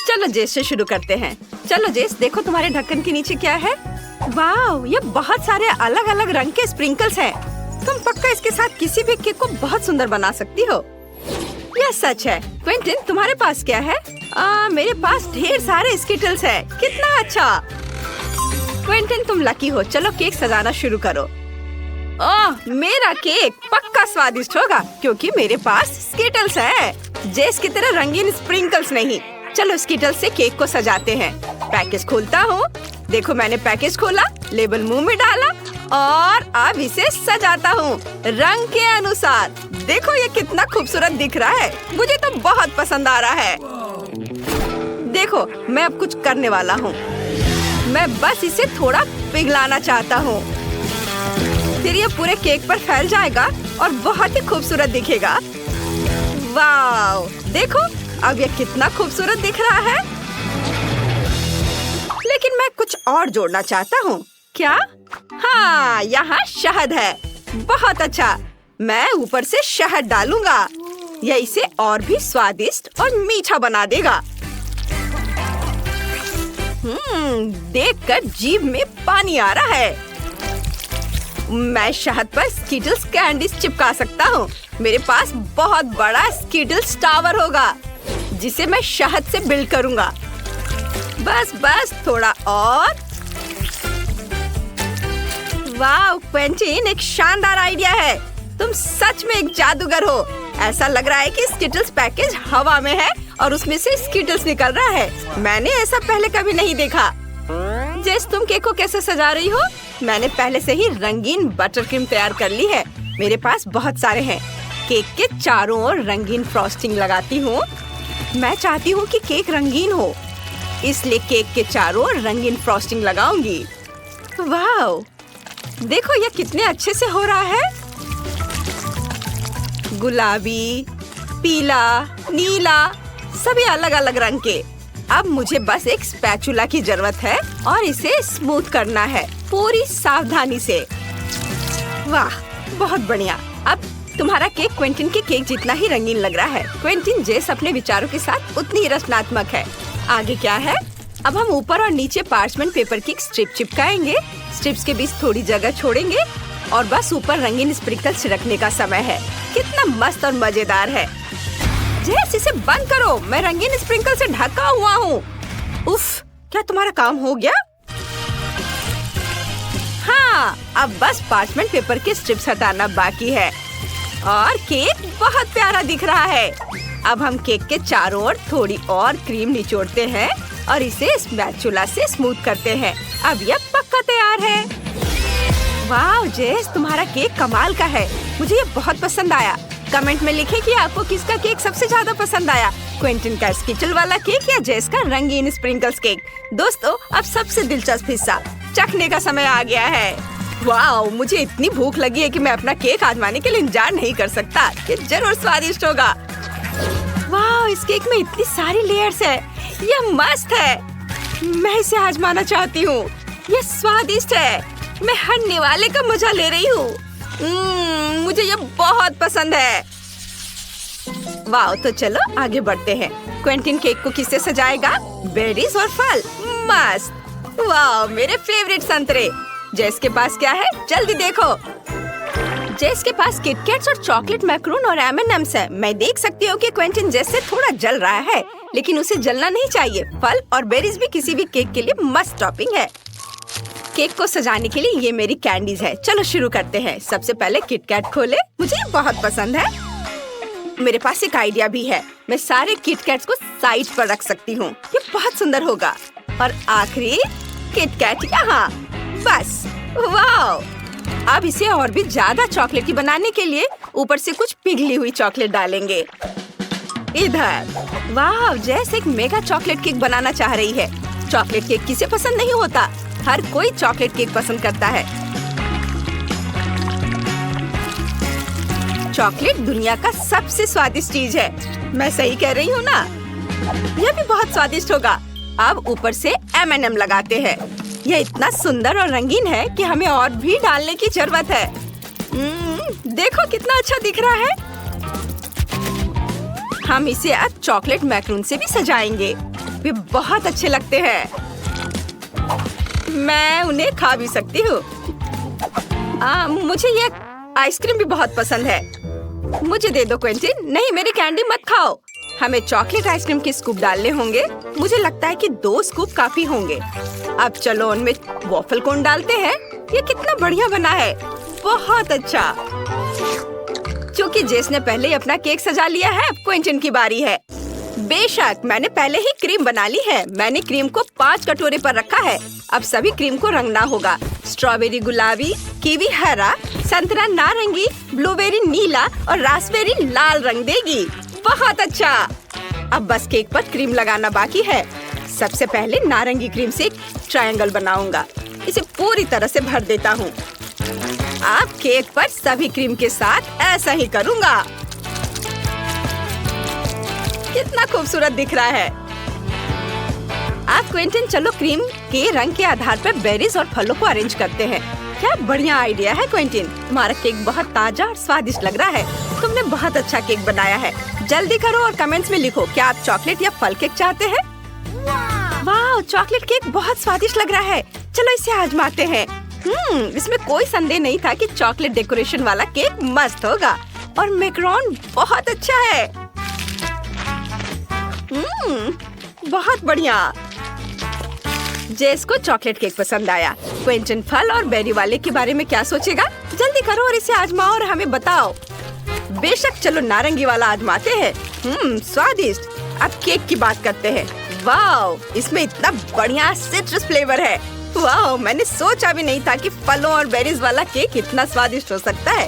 चलो जेस से शुरू करते हैं। चलो जेस, देखो तुम्हारे ढक्कन के नीचे क्या है। वाह, ये बहुत सारे अलग अलग रंग के स्प्रिंकल्स हैं। तुम पक्का इसके साथ किसी भी केक को बहुत सुंदर बना सकती हो। यह सच है। क्विंटन, तुम्हारे पास क्या है? मेरे पास ढेर सारे स्किटल्स हैं। कितना अच्छा। क्विंटन, तुम लकी हो। चलो केक सजाना शुरू करो। ओह, मेरा केक पक्का स्वादिष्ट होगा क्योंकि मेरे पास स्किटल्स है। जेस की तरह रंगीन स्प्रिंकल्स नहीं। चलो स्किटल्स से केक को सजाते हैं। पैकेज खोलता हूँ। देखो, मैंने पैकेज खोला, लेबल मुंह में डाला और अब इसे सजाता हूँ रंग के अनुसार। देखो ये कितना खूबसूरत दिख रहा है। मुझे तो बहुत पसंद आ रहा है। देखो, मैं अब कुछ करने वाला हूँ। मैं बस इसे थोड़ा पिघलाना चाहता हूँ, फिर ये पूरे केक पर फैल जाएगा और बहुत ही खूबसूरत दिखेगा। वाव, देखो अब ये कितना खूबसूरत दिख रहा है। लेकिन मैं कुछ और जोड़ना चाहता हूँ। क्या? हाँ, यहाँ शहद है। बहुत अच्छा। मैं ऊपर से शहद डालूंगा। यह इसे और भी स्वादिष्ट और मीठा बना देगा। देखकर जीभ में पानी आ रहा है। मैं शहद पर स्किटल्स कैंडीज चिपका सकता हूँ। मेरे पास बहुत बड़ा स्किटल्स टावर होगा जिसे मैं शहद से बिल्ड करूँगा। बस थोड़ा और। वाह क्विंटन, एक शानदार आइडिया है। तुम सच में एक जादूगर हो। ऐसा लग रहा है कि स्किटल्स पैकेज हवा में है और उसमें से स्किटल्स निकल रहा है। मैंने ऐसा पहले कभी नहीं देखा। जेस, तुम केक को कैसे सजा रही हो? मैंने पहले से ही रंगीन बटर क्रीम तैयार कर ली है। मेरे पास बहुत सारे हैं। केक के चारों ओर रंगीन फ्रॉस्टिंग लगाती हूँ। मैं चाहती हूँ कि केक रंगीन हो, इसलिए केक के चारों ओर रंगीन फ्रॉस्टिंग लगाऊंगी। वाह, देखो ये कितने अच्छे से हो रहा है। गुलाबी, पीला, नीला, सभी अलग अलग रंग के। अब मुझे बस एक स्पैचुला की जरूरत है और इसे स्मूथ करना है पूरी सावधानी से। वाह, बहुत बढ़िया। अब तुम्हारा केक क्विंटन के केक जितना ही रंगीन लग रहा है। क्विंटन, जेस अपने विचारों के साथ उतनी ही रचनात्मक है। आगे क्या है? अब हम ऊपर और नीचे पार्चमेंट पेपर की स्ट्रिप चिपकाएंगे। स्ट्रिप्स के बीच थोड़ी जगह छोड़ेंगे और बस ऊपर रंगीन स्प्रिंकल्स छिड़कने का समय है। कितना मस्त और मजेदार है। जेस, इसे बंद करो। मैं रंगीन स्प्रिंकल से ढका हुआ हूँ। उफ, क्या तुम्हारा काम हो गया? हाँ, अब बस पार्चमेंट पेपर के स्ट्रिप्स हटाना बाकी है और केक बहुत प्यारा दिख रहा है। अब हम केक के चारों ओर थोड़ी और क्रीम निचोड़ते हैं और इसे स्पैचुला से स्मूथ करते हैं। अब यह पक्का तैयार है। वाह जेस, तुम्हारा केक कमाल का है। मुझे ये बहुत पसंद आया। कमेंट में लिखें कि आपको किसका केक सबसे ज्यादा पसंद आया, क्विंटन का स्किटल वाला केक या जेस का रंगीन स्प्रिंकल्स केक। दोस्तों, अब सबसे दिलचस्प हिस्सा, चखने का समय आ गया है। वाह, मुझे इतनी भूख लगी है कि मैं अपना केक आजमाने के लिए इंतजार नहीं कर सकता। ये जरूर स्वादिष्ट होगा। वाह, इस केक में इतनी सारी लेयर्स है। यह मस्त है। मैं इसे आजमाना चाहती हूँ। यह स्वादिष्ट है। मैं हर निवाले का मजा ले रही हूँ। मुझे ये बहुत पसंद है। वाह, तो चलो आगे बढ़ते हैं। क्विंटन केक को किससे सजाएगा? बेरीज और फल। मस्त। वाह, मेरे फेवरेट संतरे। जेस के पास क्या है? जल्दी देखो। जेस के पास किटकैट्स और चॉकलेट मैक्रून और M&M's है। मैं देख सकती हूँ कि क्विंटन जेस से थोड़ा जल रहा है, लेकिन उसे जलना नहीं चाहिए। फल और बेरीज भी किसी भी केक के लिए मस्त टॉपिंग है। केक को सजाने के लिए ये मेरी कैंडीज है। चलो शुरू करते हैं। सबसे पहले किटकैट खोले। मुझे ये बहुत पसंद है। मेरे पास एक आइडिया भी है। मैं सारे किटकैट्स को साइड पर रख सकती हूँ। ये बहुत सुंदर होगा। और आखिरी किटकैट यहाँ। बस। वाह, अब इसे और भी ज्यादा चॉकलेटी बनाने के लिए ऊपर से कुछ पिघली हुई चॉकलेट डालेंगे। इधर। वाह, जैसे एक मेगा चॉकलेट केक बनाना चाह रही है। चॉकलेट केक किसे पसंद नहीं होता? हर कोई चॉकलेट केक पसंद करता है। चॉकलेट दुनिया का सबसे स्वादिष्ट चीज है। मैं सही कह रही हूँ ना? यह भी बहुत स्वादिष्ट होगा। अब ऊपर से M&M लगाते हैं। यह इतना सुंदर और रंगीन है कि हमें और भी डालने की जरूरत है। देखो कितना अच्छा दिख रहा है। हम इसे अब चॉकलेट मैक्रून से भी सजाएंगे। वे बहुत अच्छे लगते हैं। मैं उन्हें खा भी सकती हूँ। मुझे ये आइसक्रीम भी बहुत पसंद है। मुझे दे दो क्विंटिन। नहीं, मेरी कैंडी मत खाओ। हमें चॉकलेट आइसक्रीम के स्कूप डालने होंगे। मुझे लगता है कि 2 स्कूप काफी होंगे। अब चलो उनमें वॉफल कोन डालते हैं। ये कितना बढ़िया बना है। बहुत अच्छा। क्योंकि जेस ने पहले ही अपना केक सजा लिया है, अब क्विंटिन की बारी है। बेशक, मैंने पहले ही क्रीम बना ली है। मैंने क्रीम को 5 कटोरे पर रखा है। अब सभी क्रीम को रंगना होगा। स्ट्रॉबेरी गुलाबी, कीवी हरा, संतरा नारंगी, ब्लूबेरी नीला और रास्पबेरी लाल रंग देगी। बहुत अच्छा। अब बस केक पर क्रीम लगाना बाकी है। सबसे पहले नारंगी क्रीम से एक ट्रायंगल बनाऊंगा। इसे पूरी तरह से भर देता हूँ। अब केक पर सभी क्रीम के साथ ऐसा ही करूँगा। कितना खूबसूरत दिख रहा है। अब क्विंटिन, चलो क्रीम के रंग के आधार पर बेरीज और फलों को अरेंज करते हैं। क्या बढ़िया आइडिया है क्विंटिन। तुम्हारा केक बहुत ताजा और स्वादिष्ट लग रहा है। तुमने बहुत अच्छा केक बनाया है। जल्दी करो और कमेंट्स में लिखो, क्या आप चॉकलेट या फल केक चाहते हैं? वाह, चॉकलेट केक बहुत स्वादिष्ट लग रहा है। चलो इसे आजमाते हैं। इसमें कोई संदेह नहीं था कि चॉकलेट डेकोरेशन वाला केक मस्त होगा। और मैकरोन बहुत अच्छा है। बहुत बढ़िया। जेस को चॉकलेट केक पसंद आया। क्विंटिन फल और बेरी वाले के बारे में क्या सोचेगा? जल्दी करो और इसे आजमाओ और हमें बताओ। बेशक, चलो नारंगी वाला आजमाते हैं। स्वादिष्ट। अब केक की बात करते हैं। वाह, इसमें इतना बढ़िया सिट्रस फ्लेवर है। वाह, मैंने सोचा भी नहीं था कि फलों और बेरीज वाला केक इतना स्वादिष्ट हो सकता है।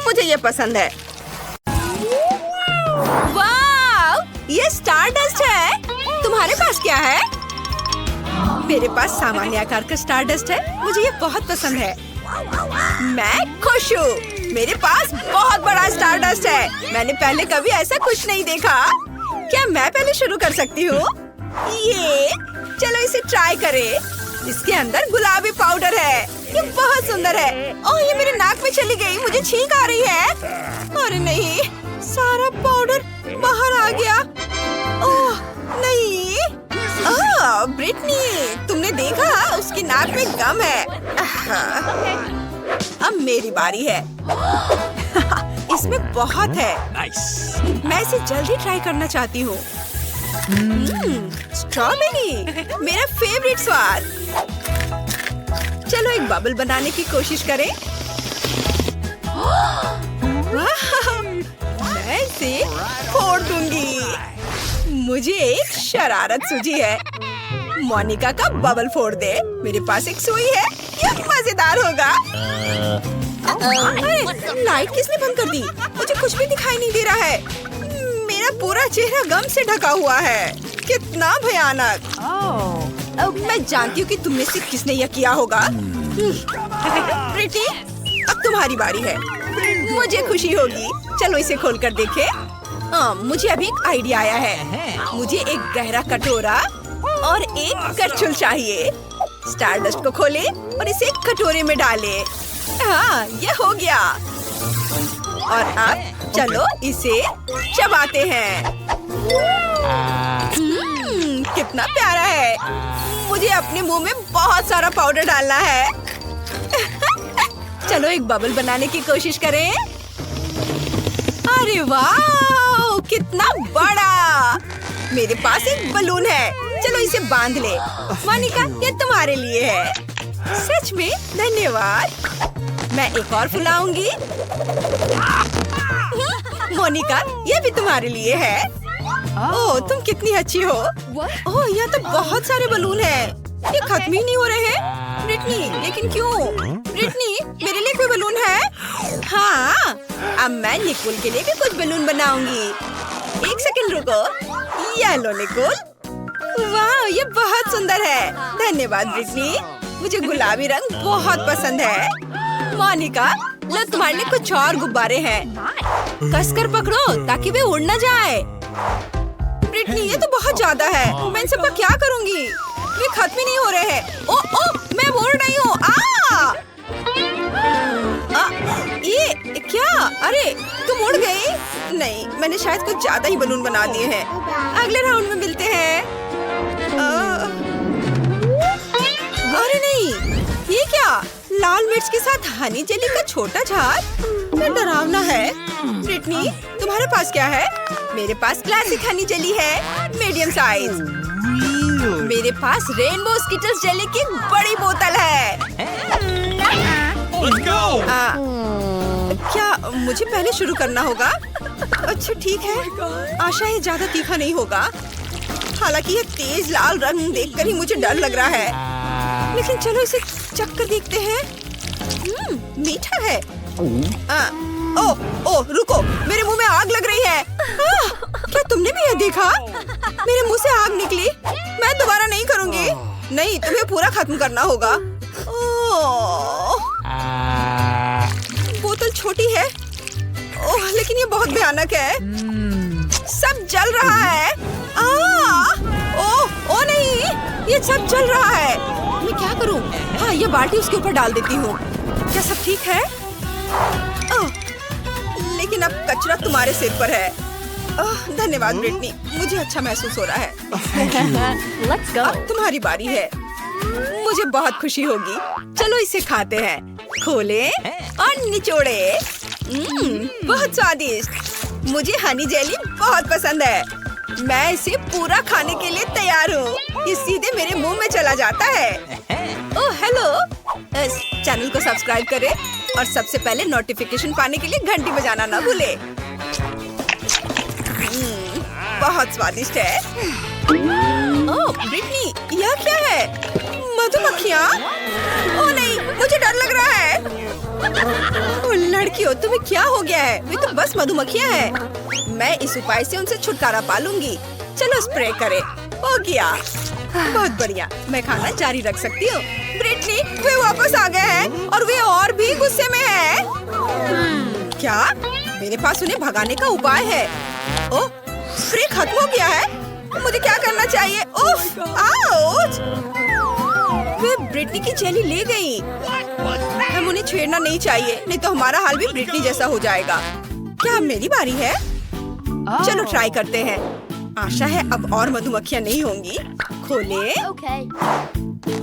मुझे ये पसंद है। वाह, ये स्टारडस्ट है। तुम्हारे पास क्या है? मेरे पास सामान्य आकार का स्टारडस्ट है। मुझे ये बहुत पसंद है। मैं खुश हूँ। मेरे पास बहुत बड़ा स्टारडस्ट है। मैंने पहले कभी ऐसा कुछ नहीं देखा। क्या मैं पहले शुरू कर सकती हूँ? ये चलो इसे ट्राई करें। इसके अंदर गुलाबी पाउडर है। ये बहुत सुंदर है। ओह, ये मेरे नाक में चली गई। मुझे छींक आ रही है। अरे नहीं, सारा पाउडर बाहर आ गया। ओह नहीं। ब्रिटनी, तुमने देखा? उसकी नाक में गम है। अब मेरी बारी है। इसमें बहुत है। मैं इसे जल्दी ट्राई करना चाहती हूँ। स्ट्रॉबेरी, मेरा फेवरेट स्वाद। चलो एक बबल बनाने की कोशिश करें। मैं इसे फोड़ दूंगी। मुझे एक शरारत सूझी है। मोनिका का बबल फोड़ दे। मेरे पास एक सुई है। यह मजेदार होगा। अरे, लाइट किसने बंद कर दी? मुझे कुछ भी दिखाई नहीं दे रहा है। मेरा पूरा चेहरा गम से ढका हुआ है। कितना भयानक। मैं जानती हूँ कि तुम में से किसने यह किया होगा। प्रीति, अब तुम्हारी बारी है। मुझे खुशी होगी। चलो इसे खोलकर देखें। मुझे अभी एक आइडिया आया है। मुझे एक गहरा कटोरा और एक करछुल चाहिए। स्टारडस्ट को खोलें और इसे एक कटोरे में डालें। हाँ, ये हो गया। और अब चलो इसे चबाते हैं। कितना प्यारा है। मुझे अपने मुंह में बहुत सारा पाउडर डालना है। चलो एक बबल बनाने की कोशिश करें। अरे वाह, कितना बड़ा। मेरे पास एक बलून है। चलो इसे बांध ले। मोनिका, ये तुम्हारे लिए है। सच में धन्यवाद। मैं एक और फुलाऊंगी। मोनिका, ये भी तुम्हारे लिए है। ओह, तुम कितनी अच्छी हो। ओह, यह तो बहुत सारे बलून हैं। ये खत्म ही नहीं हो रहे हैं। ब्रिटनी, लेकिन क्यों? ब्रिटनी, मेरे लिए कोई बलून है? हाँ, अब मैं निकोल के लिए भी कुछ बलून बनाऊंगी। एक सेकंड रुको। ये लो निकोल। वाह, ये बहुत सुंदर है। धन्यवाद ब्रिटनी, मुझे गुलाबी रंग बहुत पसंद है। मोनिका, लो तुम्हारे लिए कुछ और गुब्बारे हैं। कसकर पकड़ो ताकि वे उड़ न जाए। ब्रिटनी, ये तो बहुत ज्यादा है। मैं इन सबका क्या करूंगी? ये खत्म ही नहीं हो रहे हैं। ओ, मैं उड़ रही हूँ। ये क्या? अरे तुम उड़ गई? नहीं, मैंने शायद कुछ ज्यादा ही बलून बना दिए हैं। अगले राउंड में मिलते हैं। अरे नहीं, ये क्या? लाल मिर्च के साथ हनी जेली का छोटा झाग? ये डरावना है। ब्रिटनी, तुम्हारे पास क्या है? मेरे पास क्लासिक हनी जेली है, मीडियम साइज। मेरे पास रेनबो स्किटल्स जेली की बड़ी बोतल है। Let's go! क्या मुझे पहले शुरू करना होगा? अच्छा ठीक है, आशा है ज्यादा तीखा नहीं होगा। हालांकि ये तेज लाल रंग देखकर ही मुझे डर लग रहा है, लेकिन चलो इसे चखकर देखते हैं। मीठा है। ओह रुको, मेरे मुंह में आग लग रही है। क्या तुमने भी यह देखा? मेरे मुंह से आग निकली। मैं दोबारा नहीं करूंगी। नहीं, तुम्हें पूरा खत्म करना होगा। बोतल छोटी है। ओह, लेकिन ये बहुत भयानक है। सब जल रहा है। ओह नहीं, ये सब जल रहा है। मैं क्या करूं? हाँ, ये बाल्टी उसके ऊपर डाल देती हूँ। क्या सब ठीक है? लेकिन अब कचरा तुम्हारे सिर पर है। धन्यवाद ब्रिटनी, मुझे अच्छा महसूस हो रहा है। Let's go. अब तुम्हारी बारी है। मुझे बहुत खुशी होगी। चलो इसे खाते हैं। खोले और निचोड़े। बहुत स्वादिष्ट। मुझे हनी जेली बहुत पसंद है। मैं इसे पूरा खाने के लिए तैयार हूँ। ये सीधे मेरे मुंह में चला जाता है। ओह हेलो, इस चैनल को सब्सक्राइब करें और सबसे पहले नोटिफिकेशन पाने के लिए घंटी बजाना ना भूले। बहुत स्वादिष्ट है। ओह ब्रिटनी, यह क्या है? मधुमक्खियाँ? ओह नहीं, मुझे डर लग रहा है। ओह लड़कियों, तुम्हें क्या हो गया है? वे तो बस मधुमक्खियाँ हैं। मैं इस उपाय से उनसे छुटकारा पा लूंगी। चलो स्प्रे करें। हो गया। बहुत बढ़िया, मैं खाना जारी रख सकती हूँ। ब्रिटनी, वे वापस आ गए हैं और वे और भी गुस्से में हैं। क्या? मेरे पास उन्हें भगाने का उपाय है। ओह, स्प्रे खत्म हो गया है। मुझे क्या करना चाहिए? उफ, आउच! वे ब्रिटनी की जेली ले गई। हम उन्हें छेड़ना नहीं चाहिए, नहीं तो हमारा हाल भी ब्रिटनी जैसा हो जाएगा। क्या मेरी बारी है? चलो ट्राई करते हैं। आशा है अब और मधुमक्खियाँ नहीं होंगी। खोले Okay.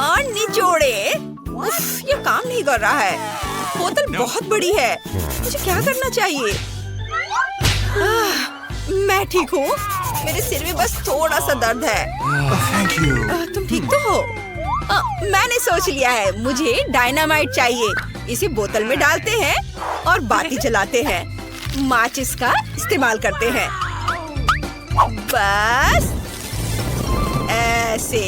और निचोड़े। उफ, ये काम नहीं कर रहा है। बोतल बहुत बड़ी है। मुझे क्या करना चाहिए? मैं ठीक हूँ। मेरे सिर में बस थोड़ा सा दर्द है। Thank you. तुम ठीक तो हो? मैंने सोच लिया है, मुझे डायनामाइट चाहिए। इसे बोतल में डालते हैं और बाती जलाते हैं। माचिस का इस्तेमाल करते हैं। बस ऐसे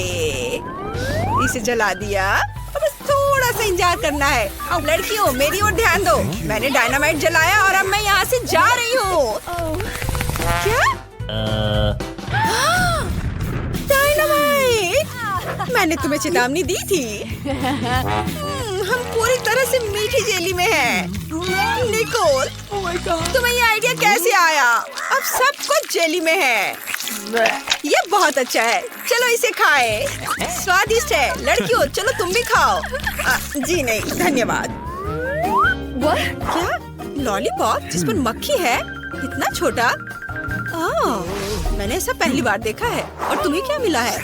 इसे जला दिया। अब बस थोड़ा सा इंतजार करना है। लड़कियों, मेरी ओर ध्यान दो। मैंने डायनामाइट जलाया और अब मैं यहाँ से जा रही हूँ। क्या? डायनामाइट! मैंने तुम्हें चेतावनी दी थी। हम पूरी तरह से मीठी जेली में हैं। निकोल, तुम्हें ये आइडिया कैसे आया? अब सब कुछ जेली में है। ये बहुत अच्छा है। चलो इसे खाएं। स्वादिष्ट है। लड़कियों, चलो तुम भी खाओ। जी नहीं, धन्यवाद। क्या? लॉलीपॉप जिस पर मक्खी है? इतना छोटा? मैंने ऐसा पहली बार देखा है। और तुम्हें क्या मिला है?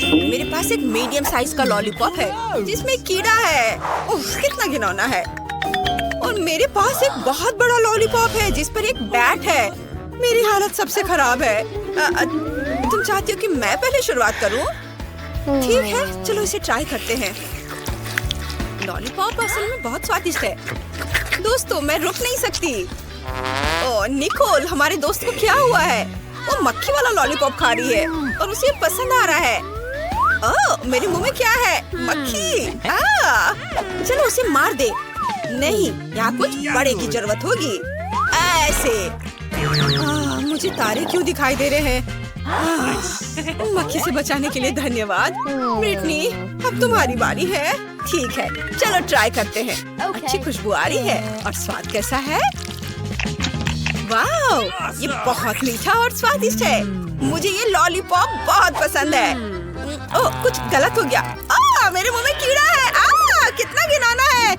मेरे पास एक मीडियम साइज का लॉलीपॉप है जिसमें कीड़ा है। उफ, कितना घिनौना है। और मेरे पास एक बहुत बड़ा लॉलीपॉप है जिस पर एक बैट है। मेरी हालत सबसे खराब है। तुम चाहती हो कि मैं पहले शुरुआत करूं? ठीक है, चलो इसे ट्राई करते हैं। लॉलीपॉप असल में बहुत स्वादिष्ट है। दोस्तों, मैं रुक नहीं सकती। ओह निकोल, हमारे दोस्त को क्या हुआ है? वो मक्खी वाला लॉलीपॉप खा रही है और उसे पसंद आ रहा है। ओह, मेरे मुंह में क्या है? मक्खी। चलो उसे मार दे। नहीं, यहाँ कुछ बड़े की जरूरत होगी। ऐसे। मुझे तारे क्यों दिखाई दे रहे हैं? मक्खी से बचाने के लिए धन्यवाद। ब्रिटनी, अब तुम्हारी बारी है। ठीक है, चलो ट्राई करते हैं। अच्छी खुशबू आ रही है और स्वाद कैसा है? वाह, ये बहुत मीठा और स्वादिष्ट है। मुझे ये लॉलीपॉप बहुत पसंद है। ओह, कुछ गलत हो गया। मेरे मुंह में कीड़ा है। कितना घिनौना है।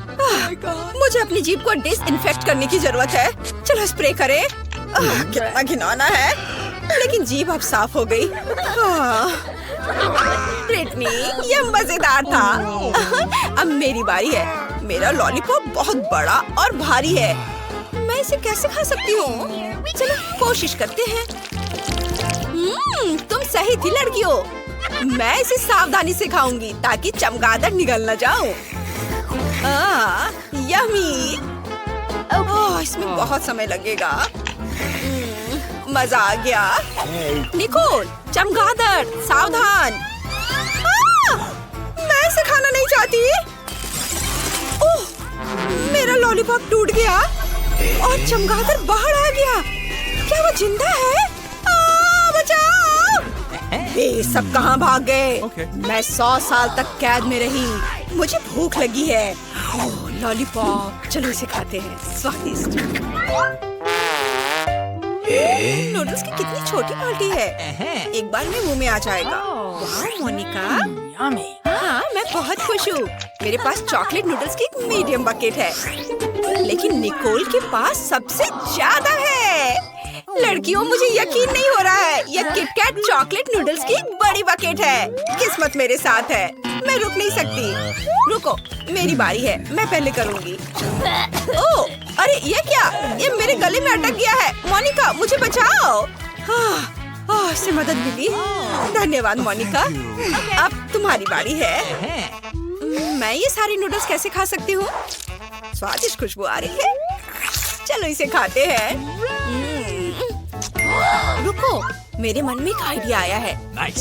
मुझे अपनी जीभ को डिसइंफेक्ट करने की जरूरत है। चलो स्प्रे करें। कितना घिनौना है, लेकिन जीभ अब साफ हो गई। ब्रिटनी, ये मजेदार था। अब मेरी बारी है। मेरा लॉलीपॉप बहुत बड़ा और भारी है। मैं इसे कैसे खा सकती हूँ? चलो कोशिश करते हैं। तुम सही थी लड़कियों। मैं इसे सावधानी से खाऊंगी ताकि चमगादड़ निगल न जाऊं। यम्मी। इसमें बहुत समय लगेगा। मजा आ गया। निकोल, चमगादड़, सावधान। मैं इसे खाना नहीं चाहती। ओह, मेरा लॉलीपॉप टूट गया और चमगादड़ बाहर आ गया। क्या वो जिंदा है? बचाओ! ये सब कहाँ भाग गए? मैं 100 साल तक कैद में रही। मुझे भूख लगी है। ओह, लॉलीपॉप, चलो इसे खाते हैं। स्वादिष्ट। नूडल्स की कितनी छोटी बाल्टी है। एक बार में मुंह में आ जाएगा। वाह मोनिका, हाँ, मैं बहुत खुश हूँ। मेरे पास चॉकलेट नूडल्स की एक मीडियम बकेट है, लेकिन निकोल के पास सबसे ज्यादा है। लड़कियों, मुझे यकीन नहीं हो रहा है। यह किटकैट चॉकलेट नूडल्स की एक बड़ी बकेट है। किस्मत मेरे साथ है। मैं रुक नहीं सकती। रुको, मेरी बारी है। मैं पहले करूँगी। ओह, अरे ये क्या? ये मेरे गले में अटक गया है। मोनिका, मुझे बचाओ। इससे मदद मिली। धन्यवाद मोनिका। अब तुम्हारी बारी है। मैं ये सारी नूडल्स कैसे खा सकती हूँ? स्वादिष्ट खुशबू आ रही है। चलो इसे खाते हैं। रुको, मेरे मन में एक आइडिया आया है।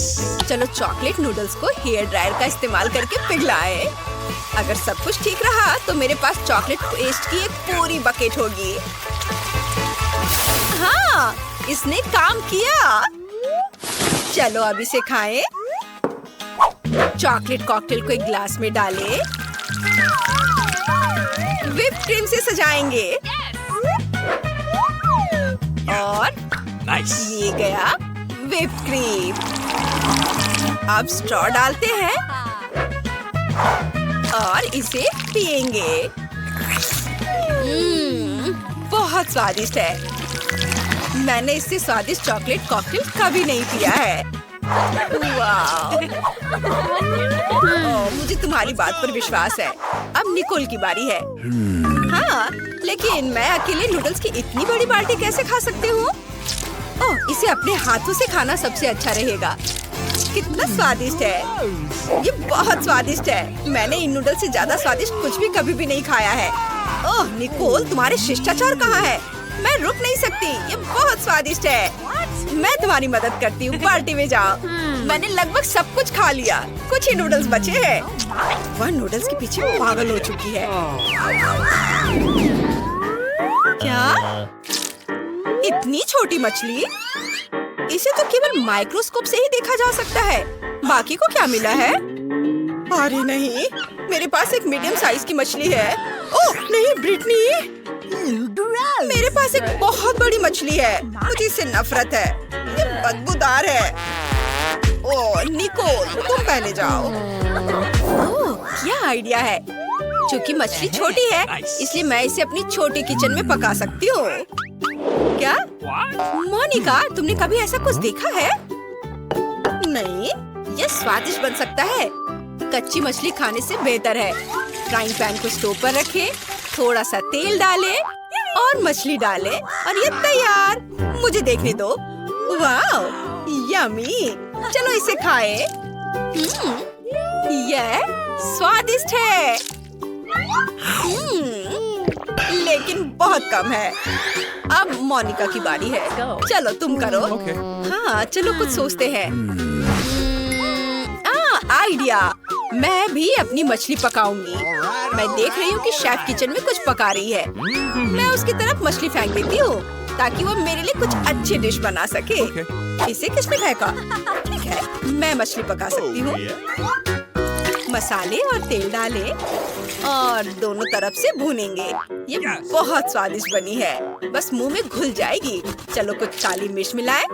चलो चॉकलेट नूडल्स को हेयर ड्रायर का इस्तेमाल करके पिघलाएं। अगर सब कुछ ठीक रहा तो मेरे पास चॉकलेट पेस्ट की एक पूरी बकेट होगी। हाँ, इसने काम किया। चलो अब इसे खाएं। चॉकलेट कॉकटेल को एक ग्लास में डालें। व्हिप क्रीम से सजाएंगे। और ये गया व्हिप क्रीम। अब स्ट्रॉ डालते हैं और इसे पिएंगे। बहुत स्वादिष्ट है। मैंने इससे स्वादिष्ट चॉकलेट कॉकटेल कभी नहीं पिया है। वाह! मुझे तुम्हारी बात पर विश्वास है। अब निकोल की बारी है। हाँ, लेकिन मैं अकेले नूडल्स की इतनी बड़ी बाल्टी कैसे खा सकती हूँ? ओह, इसे अपने हाथों से खाना सबसे अच्छा रहेगा। कितना स्वादिष्ट है। ये बहुत स्वादिष्ट है। मैंने इन नूडल्स से ज्यादा स्वादिष्ट कुछ भी कभी भी नहीं खाया है। ओह निकोल, तुम्हारे शिष्टाचार कहाँ है? मैं रुक नहीं सकती। ये बहुत स्वादिष्ट है। मैं तुम्हारी मदद करती हूँ। बाल्टी में जाओ। मैंने लगभग सब कुछ खा लिया। कुछ ही नूडल्स बचे हैं। वह नूडल्स के पीछे पागल हो चुकी है। क्या? इतनी छोटी मछली? इसे तो केवल माइक्रोस्कोप से ही देखा जा सकता है। बाकी को क्या मिला है? अरे नहीं, मेरे पास एक मीडियम साइज की मछली है। ओह नहीं ब्रिटनी, मेरे पास एक बहुत बड़ी मछली है। मुझे इससे नफरत है। ये बदबूदार है। ओह निकोल, तुम पहले जाओ। ओह, क्या आइडिया है। क्योंकि मछली छोटी है, इसलिए मैं इसे अपनी छोटी किचन में पका सकती हूँ। क्या? मोनिका, तुमने कभी ऐसा कुछ देखा है? नहीं, यह स्वादिष्ट बन सकता है। कच्ची मछली खाने से बेहतर है। फ्राइंग पैन को स्टोव पर रखें, थोड़ा सा तेल डालें और मछली डालें और ये तैयार। मुझे देखने दो। वाह, यम्मी। चलो इसे खाएं। यह स्वादिष्ट है। लेकिन बहुत कम है। अब मोनिका की बारी है। चलो तुम करो। हाँ, चलो कुछ सोचते हैं। आइडिया। मैं भी अपनी मछली पकाऊंगी। मैं देख रही हूँ कि शेफ किचन में कुछ पका रही है। मैं उसकी तरफ मछली फेंक देती हूँ ताकि वो मेरे लिए कुछ अच्छी डिश बना सके। इसे किसने फेंका? ठीक है, मैं मछली पका सकती हूँ। मसाले और तेल डालें और दोनों तरफ से भूनेंगे। ये बहुत स्वादिष्ट बनी है, बस मुंह में घुल जाएगी। चलो कुछ काली मिर्च मिलाएं,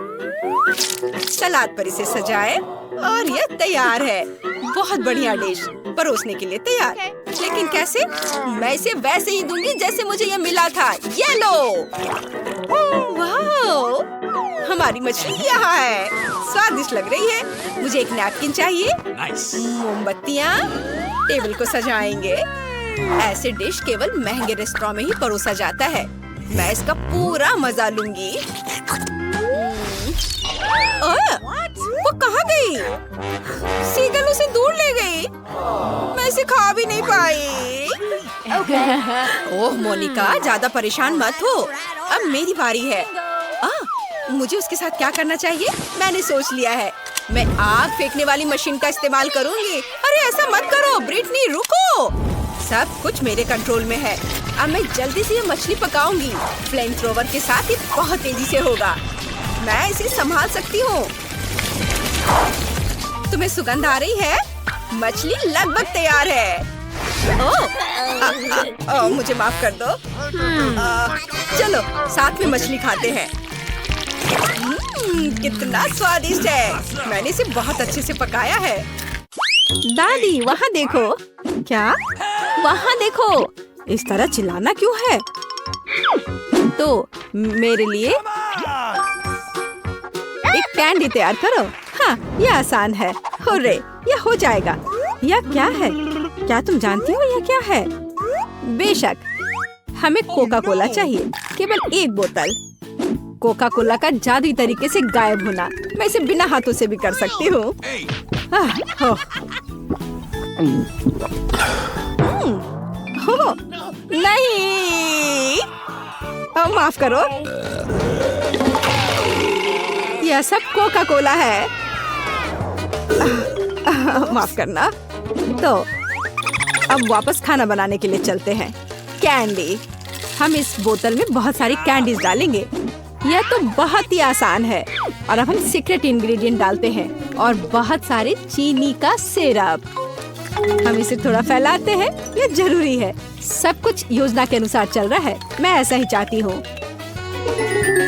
सलाद पर इसे सजाएं और ये तैयार है। बहुत बढ़िया डिश परोसने के लिए तैयार। लेकिन कैसे? मैं इसे वैसे ही दूंगी जैसे मुझे ये मिला था। ये लो। वाह, हमारी मछली यहाँ है। स्वादिष्ट लग रही है। मुझे एक नैपकिन चाहिए। मोमबत्तियाँ, टेबल को सजाएंगे। ऐसे डिश केवल महंगे रेस्टोरेंट में ही परोसा जाता है। मैं इसका पूरा मजा लूंगी। वो कहाँ गई? सीगल उसे दूर ले गई। मैं इसे खा भी नहीं पाई। ओह मोनिका, ज्यादा परेशान मत हो। अब मेरी बारी है। मुझे उसके साथ क्या करना चाहिए? मैंने सोच लिया है। मैं आग फेंकने वाली मशीन का इस्तेमाल करूंगी। अरे ऐसा मत करो ब्रिटनी, रुको। सब कुछ मेरे कंट्रोल में है। अब मैं जल्दी से ये मछली पकाऊंगी। फ्लेम थ्रोवर के साथ ये बहुत तेजी से होगा। मैं इसे संभाल सकती हूँ। तुम्हें सुगंध आ रही है? मछली लगभग तैयार है। मुझे माफ कर दो। चलो साथ में मछली खाते हैं। कितना स्वादिष्ट है। मैंने इसे बहुत अच्छे से पकाया है। दादी वहाँ देखो। क्या? वहाँ देखो। इस तरह चिल्लाना क्यों है? तो मेरे लिए एक कैंडी तैयार करो। हाँ, यह आसान है। हुर्रे, यह हो जाएगा। यह क्या है? क्या तुम जानती हो यह क्या है? बेशक, हमें कोका कोला चाहिए। केवल एक बोतल। कोका कोला का जादुई तरीके से गायब होना। मैं इसे बिना हाथों से भी कर सकती हूँ। नहीं, माफ करो। यह सब कोका कोला है। माफ करना। तो अब वापस खाना बनाने के लिए चलते हैं। कैंडी, हम इस बोतल में बहुत सारी कैंडीज डालेंगे। यह तो बहुत ही आसान है। और अब हम सीक्रेट इंग्रेडिएंट डालते हैं और बहुत सारे चीनी का सिरप। हम इसे थोड़ा फैलाते हैं। यह जरूरी है। सब कुछ योजना के अनुसार चल रहा है। मैं ऐसा ही चाहती हूँ।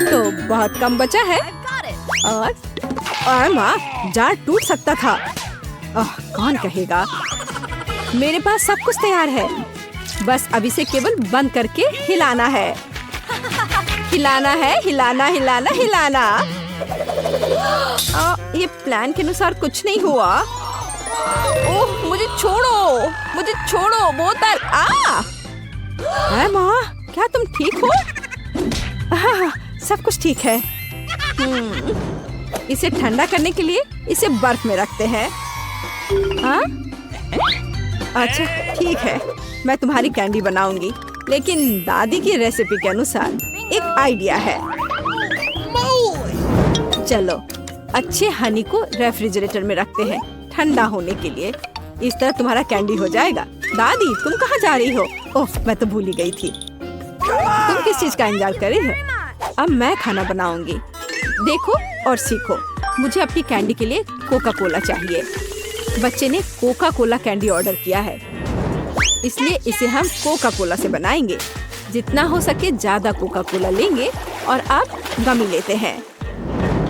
तो बहुत कम बचा है। और माँ, जार टूट सकता था। कौन कहेगा? मेरे पास सब कुछ तैयार है। बस अब इसे केवल बंद करके हिलाना है। हिलाना है, हिलाना हिलाना हिलाना। ये प्लान के अनुसार कुछ नहीं हुआ। ओह, मुझे छोड़ो, मुझे छोड़ो बोतल। माँ, क्या तुम ठीक हो? सब कुछ ठीक है। इसे ठंडा करने के लिए इसे बर्फ में रखते हैं। अच्छा ठीक है, मैं तुम्हारी कैंडी बनाऊंगी, लेकिन दादी की रेसिपी के अनुसार। एक आइडिया है। चलो अच्छे हनी को रेफ्रिजरेटर में रखते हैं ठंडा होने के लिए। इस तरह तुम्हारा कैंडी हो जाएगा। दादी तुम कहाँ जा रही हो? ओह, मैं तो भूल ही गई थी। तुम किस चीज का इंतजार कर रही हो? अब मैं खाना बनाऊंगी। देखो और सीखो। मुझे अपनी कैंडी के लिए कोका कोला चाहिए। बच्चे ने कोका कोला कैंडी ऑर्डर किया है, इसलिए इसे हम कोका कोला से बनाएंगे। जितना हो सके ज्यादा कोका कोला लेंगे और अब गमी लेते हैं।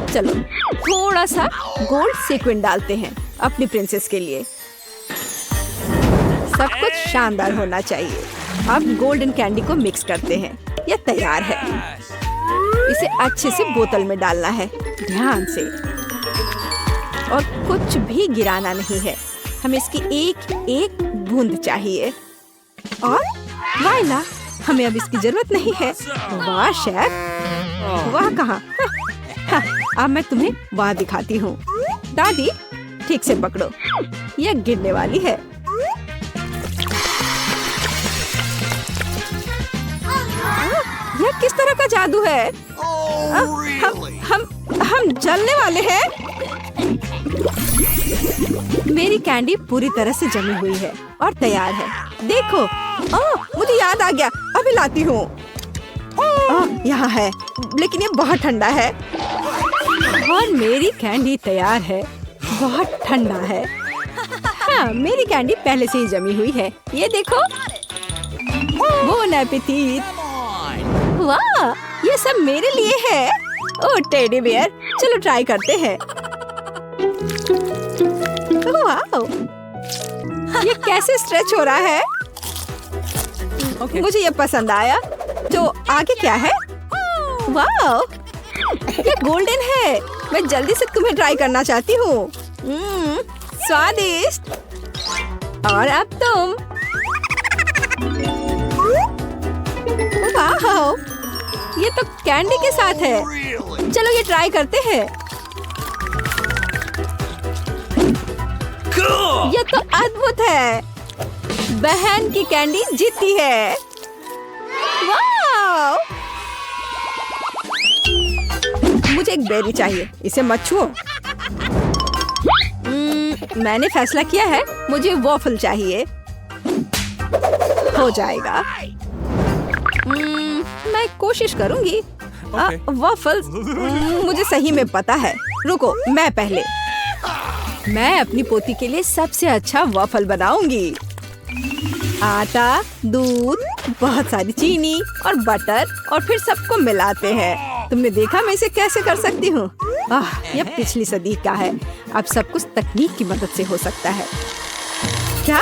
चलो थोड़ा सा गोल्ड सीक्वेंस डालते हैं अपनी प्रिंसेस के लिए। सब कुछ शानदार होना चाहिए। अब गोल्डन कैंडी को मिक्स करते हैं। यह तैयार है। इसे अच्छे से बोतल में डालना है, ध्यान से, और कुछ भी गिराना नहीं है। हमें इसकी एक एक बूंद चाहिए। और वाइला, हमें अब इसकी जरूरत नहीं है। वाह शेफ, वाह कहाँ? अब मैं तुम्हें वाह दिखाती हूँ। दादी ठीक से पकड़ो, यह गिरने वाली है। यह किस तरह का जादू है? हम जलने वाले हैं। मेरी कैंडी पूरी तरह से जमी हुई है और तैयार है। देखो, मुझे याद आ गया, अभी लाती हूँ। यहाँ है, लेकिन ये बहुत ठंडा है। और मेरी कैंडी तैयार है। बहुत ठंडा है। हाँ, मेरी कैंडी पहले से ही जमी हुई है। ये देखो। Bone appétit. वाह, ये सब मेरे लिए है। ओह टेडी बियर, चलो ट्राई करते हैं। वाह, ये कैसे स्ट्रेच हो रहा है? मुझे ये पसंद आया। तो आगे क्या है? वाह, ये गोल्डन है। मैं जल्दी से तुम्हें ट्राई करना चाहती हूँ। स्वादिष्ट। और अब तुम। वाह, ये तो कैंडी के साथ है। चलो ये ट्राई करते हैं। ये तो अद्भुत है। बहन की कैंडी जीती है। वाह! मुझे एक बेरी चाहिए। इसे मत छुओ। मैंने फैसला किया है। मुझे वॉफल चाहिए। हो जाएगा। मैं कोशिश करूंगी। वॉफल्स मुझे सही में पता है। रुको, मैं पहले। मैं अपनी पोती के लिए सबसे अच्छा वॉफल बनाऊंगी। आटा, दूध, बहुत सारी चीनी और बटर और फिर सबको मिलाते हैं। तुमने देखा मैं इसे कैसे कर सकती हूँ? यह पिछली सदी का है। अब सब कुछ तकनीक की मदद से हो सकता है। क्या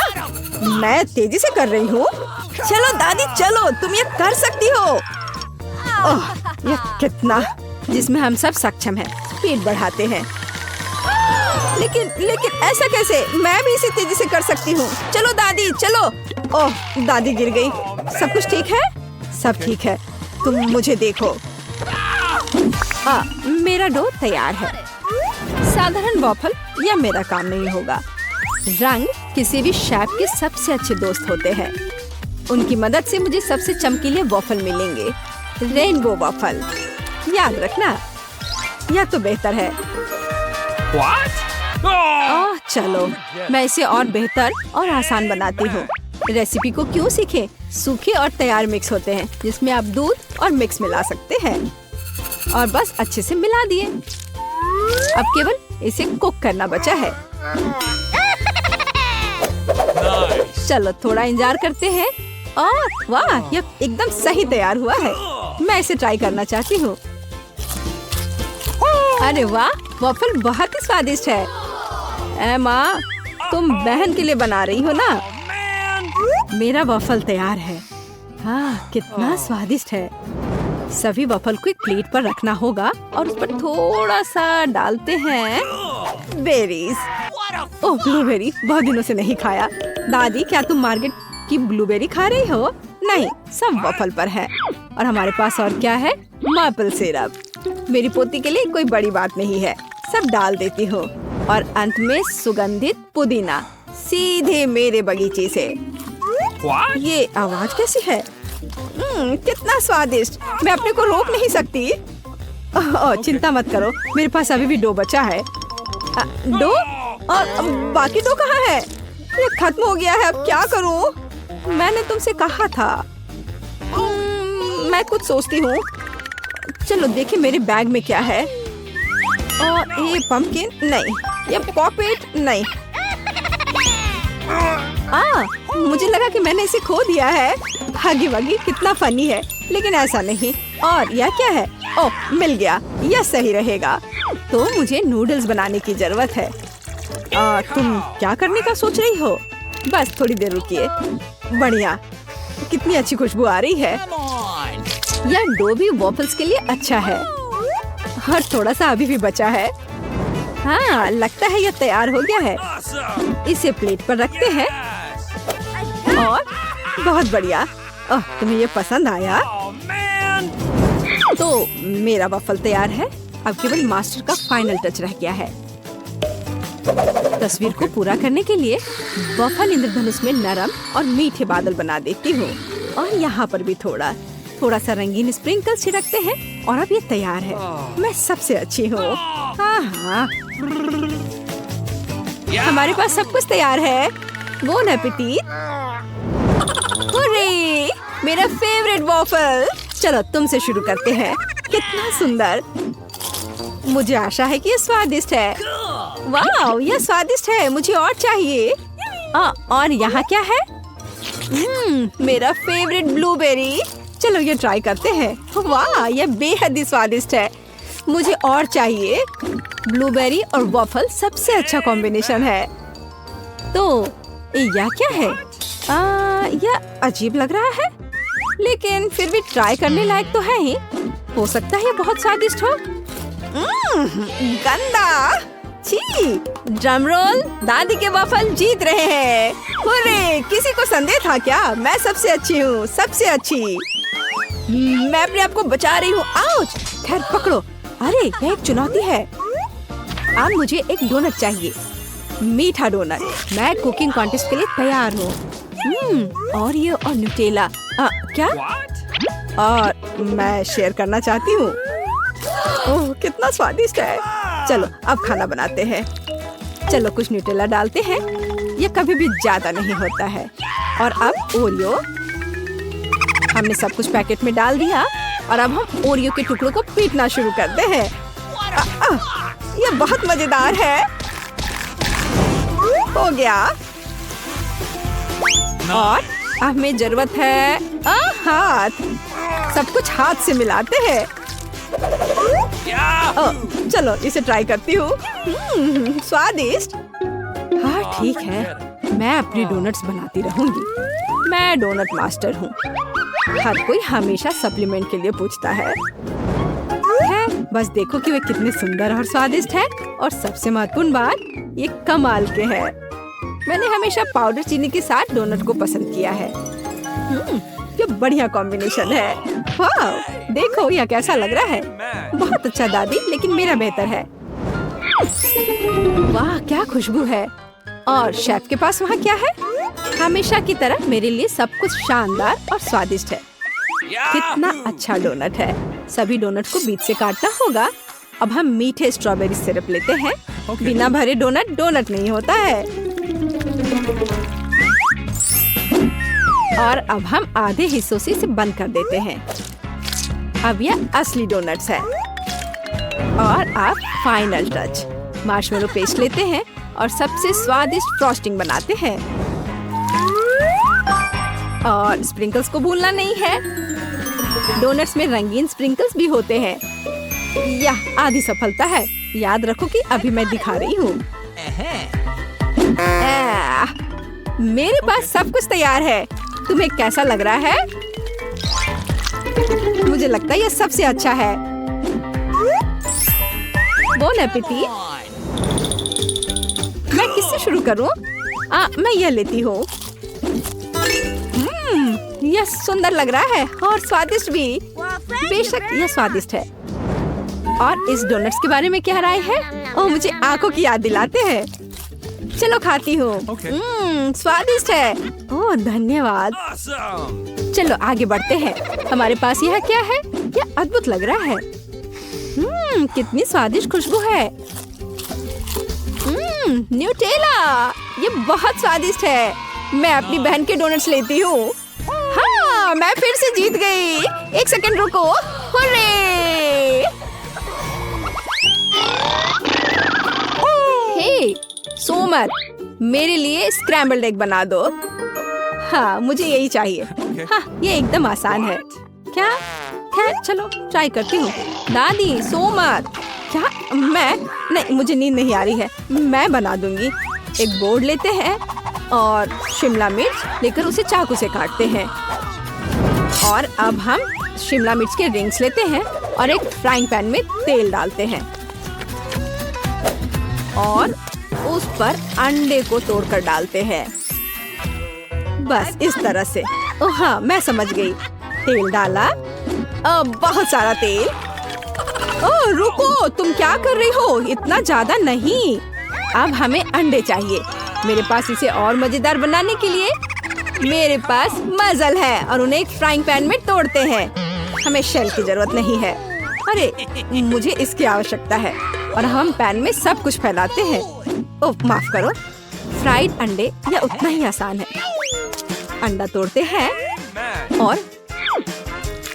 मैं तेजी से कर रही हूँ? चलो दादी, चलो, तुम ये कर सकती हो। यह कितना, जिसमें हम सब सक्षम हैं। स्पीड बढ़ाते हैं। लेकिन ऐसा कैसे? मैं भी इसे तेजी से कर सकती हूँ। चलो दादी, चलो। ओह, दादी गिर गई। सब कुछ ठीक है? सब ठीक है। तुम मुझे देखो। मेरा डो तैयार है। साधारण वॉफल या मेरा काम नहीं होगा। रंग किसी भी शेफ के सबसे अच्छे दोस्त होते हैं। उनकी मदद से मुझे सबसे चमकीले वॉफल मिलेंगे। रेनबो वॉफल, याद रखना। यह तो बेहतर है। चलो, मैं इसे और बेहतर और आसान बनाती हूँ। रेसिपी को क्यों सीखें? सूखे और तैयार मिक्स होते हैं, जिसमें आप दूध और मिक्स मिला सकते हैं। और बस अच्छे से मिला दिए। अब केवल इसे कुक करना बचा है। चलो थोड़ा इंतजार करते हैं। वाह, यह एकदम सही तैयार हुआ है। मैं इसे ट्राई करना चाहती हूँ। अरे वाह, वॉफल बहुत ही स्वादिष्ट है। माँ, तुम बहन के लिए बना रही हो ना? मेरा वॉफल तैयार है। हाँ, कितना स्वादिष्ट है। सभी वॉफल को एक प्लेट पर रखना होगा और उस पर थोड़ा सा डालते हैं बेरीज। ओह, ब्लूबेरी बहुत दिनों से नहीं खाया। दादी, क्या तुम मार्केट की ब्लूबेरी खा रही हो? नहीं, सब वॉफल पर है। और हमारे पास और क्या है? Maple syrup. मेरी पोती के लिए कोई बड़ी बात नहीं है। सब डाल देती हूँ। और अंत में सुगंधित पुदीना, सीधे मेरे बगीचे से। ये आवाज कैसी है? कितना स्वादिष्ट। मैं अपने को रोक नहीं सकती। चिंता मत करो, मेरे पास अभी भी डो बचा है। डो? और बाकी डो कहाँ है? ये खत्म हो गया है। अब क्या करूँ? मैंने तुमसे कहा था। मैं कुछ सोचती हूँ। चलो देखें मेरे बैग में क्या है। ये पंपकिन नहीं, ये पॉपेट नहीं। मुझे लगा कि मैंने इसे खो दिया है। हगी वगी, कितना फनी है, लेकिन ऐसा नहीं। और यह क्या है? ओह, मिल गया। यह सही रहेगा। तो मुझे नूडल्स बनाने की जरूरत है। तुम क्या करने का सोच रही हो? बस थोड़ी देर रुकिए। बढ़िया, कितनी अच्छी खुशबू आ रही है। यह डो भी वॉफल्स के लिए अच्छा है। और थोड़ा सा अभी भी बचा है। हाँ, लगता है यह तैयार हो गया है। इसे प्लेट पर रखते हैं। और बहुत बढ़िया। तुम्हें ये पसंद आया? तो मेरा वॉफल तैयार है। अब केवल मास्टर का फाइनल टच रह गया है। तस्वीर को पूरा करने के लिए वॉफल इंद्रधनुष में नरम और मीठे बादल बना देती हूँ। और यहाँ पर भी थोड़ा सा रंगीन स्प्रिंकल छिड़कते हैं। और अब ये तैयार है। मैं सबसे अच्छी हूँ। हाँ, हमारे पास सब कुछ तैयार है। Bone appétit. हुर्रे, मेरा फेवरेट वॉफल। चलो तुमसे शुरू करते हैं। कितना सुंदर। मुझे आशा है कि ये स्वादिष्ट है। वाह, ये स्वादिष्ट है। मुझे और चाहिए। और यहाँ क्या है? मेरा फेवरेट ब्लूबेरी। चलो ये ट्राई करते हैं। वाह, ये बेहद ही स्वादिष्ट है। मुझे और चाहिए। ब्लूबेरी और वॉफल सबसे अच्छा कॉम्बिनेशन है। तो यह क्या है? यह अजीब लग रहा है, लेकिन फिर भी ट्राई करने लायक तो है ही। हो सकता है ये बहुत स्वादिष्ट हो। गंदा। छी। Drum roll. दादी के वॉफल जीत रहे हैं। अरे, किसी को संदेह था क्या? मैं सबसे अच्छी हूँ, सबसे अच्छी। मैं अपने आप को बचा रही हूँ। आउच! खैर पकड़ो। अरे, यह एक चुनौती है। अब मुझे एक डोनट चाहिए। मीठा डोनट। मैं कुकिंग कॉन्टेस्ट के लिए तैयार हूँ। और ये और न्यूटेला। क्या? और मैं शेयर करना चाहती हूँ। ओह, कितना स्वादिष्ट है। चलो अब खाना बनाते हैं। चलो कुछ न्यूटेला डालते हैं। ये कभी भी ज्यादा नहीं होता है। और अब ओरियो। हमने सब कुछ पैकेट में डाल दिया और अब हम ओरियो के टुकड़ों को पीटना शुरू करते हैं। ये बहुत मजेदार है। हो गया। और अब हमें जरूरत है हाथ। सब कुछ हाथ से मिलाते हैं। चलो इसे ट्राई करती हूँ। स्वादिष्ट। हाँ ठीक है, मैं अपनी डोनट्स बनाती रहूंगी। मैं डोनट मास्टर हूँ। हर कोई हमेशा सप्लीमेंट के लिए पूछता है। बस देखो कि वे कितने सुंदर और स्वादिष्ट है। और सबसे महत्वपूर्ण बात, ये कमाल के हैं। मैंने हमेशा पाउडर चीनी के साथ डोनट को पसंद किया है। ये बढ़िया कॉम्बिनेशन है। वाह, देखो यह कैसा लग रहा है। बहुत अच्छा दादी, लेकिन मेरा बेहतर है। वाह, क्या खुशबू है। और शेफ के पास वहाँ क्या है? हमेशा की तरह मेरे लिए सब कुछ शानदार और स्वादिष्ट है। कितना अच्छा डोनट है। सभी डोनट को बीच से काटना होगा। अब हम मीठे स्ट्रॉबेरी सिरप लेते हैं। बिना भरे डोनट डोनट नहीं होता है। और अब हम आधे हिस्सों से इसे बंद कर देते हैं। अब यह असली डोनट्स है। और अब फाइनल टच, मार्शमेलो पेस्ट लेते हैं और सबसे स्वादिष्ट फ्रॉस्टिंग बनाते हैं। और स्प्रिंकल्स को भूलना नहीं है। डोनट्स में रंगीन स्प्रिंकल्स भी होते हैं। यह आधी सफलता है। याद रखो कि अभी मैं दिखा रही हूँ। मेरे पास सब कुछ तैयार है। तुम्हें कैसा लग रहा है? मुझे लगता है यह सबसे अच्छा है। बोन एपेटी। मैं किससे शुरू करूं? मैं यह लेती हूँ। यह सुंदर लग रहा है और स्वादिष्ट भी। बेशक यह स्वादिष्ट है। और इस डोनट्स के बारे में क्या राय है? ओह, मुझे आंखों की याद दिलाते हैं। चलो खाती हूँ। स्वादिष्ट है। ओह धन्यवाद। चलो आगे बढ़ते हैं। हमारे पास यह क्या है? यह अद्भुत लग रहा है। कितनी स्वादिष्ट खुशबू है। न्यूटेला। ये बहुत स्वादिष्ट है। मैं अपनी बहन के डोनट्स लेती हूँ। हाँ, मैं फिर से जीत गई। एक सेकंड रुको। हुर्रे! हे, सोमत, मेरे लिए स्क्रैम्बल्ड एग बना दो। हाँ, मुझे यही चाहिए। हाँ, ये एकदम आसान है। क्या? खैर चलो ट्राई करती हूँ। दादी, सोमत। क्या? मैं? नहीं, मुझे नींद नहीं आ रही है। मैं बना दूंगी। एक बोर्ड लेते हैं और शिमला मिर्च लेकर उसे चाकू से काटते हैं। और अब हम शिमला मिर्च के रिंग्स लेते हैं और एक फ्राइंग पैन में तेल डालते हैं और उस पर अंडे को तोड़कर डालते हैं। बस इस तरह से। ओह हाँ, मैं समझ गई। तेल डाला। बहुत सारा तेल। ओह रुको, तुम क्या कर रही हो? इतना ज्यादा नहीं। अब हमें अंडे चाहिए। मेरे पास इसे और मजेदार बनाने के लिए मेरे पास मजल है और उन्हें एक फ्राइंग पैन में तोड़ते हैं। हमें शेल की जरूरत नहीं है। अरे मुझे इसकी आवश्यकता है। और हम पैन में सब कुछ फैलाते हैं। ओह माफ करो। फ्राइड अंडे या उतना ही आसान है। अंडा तोड़ते हैं और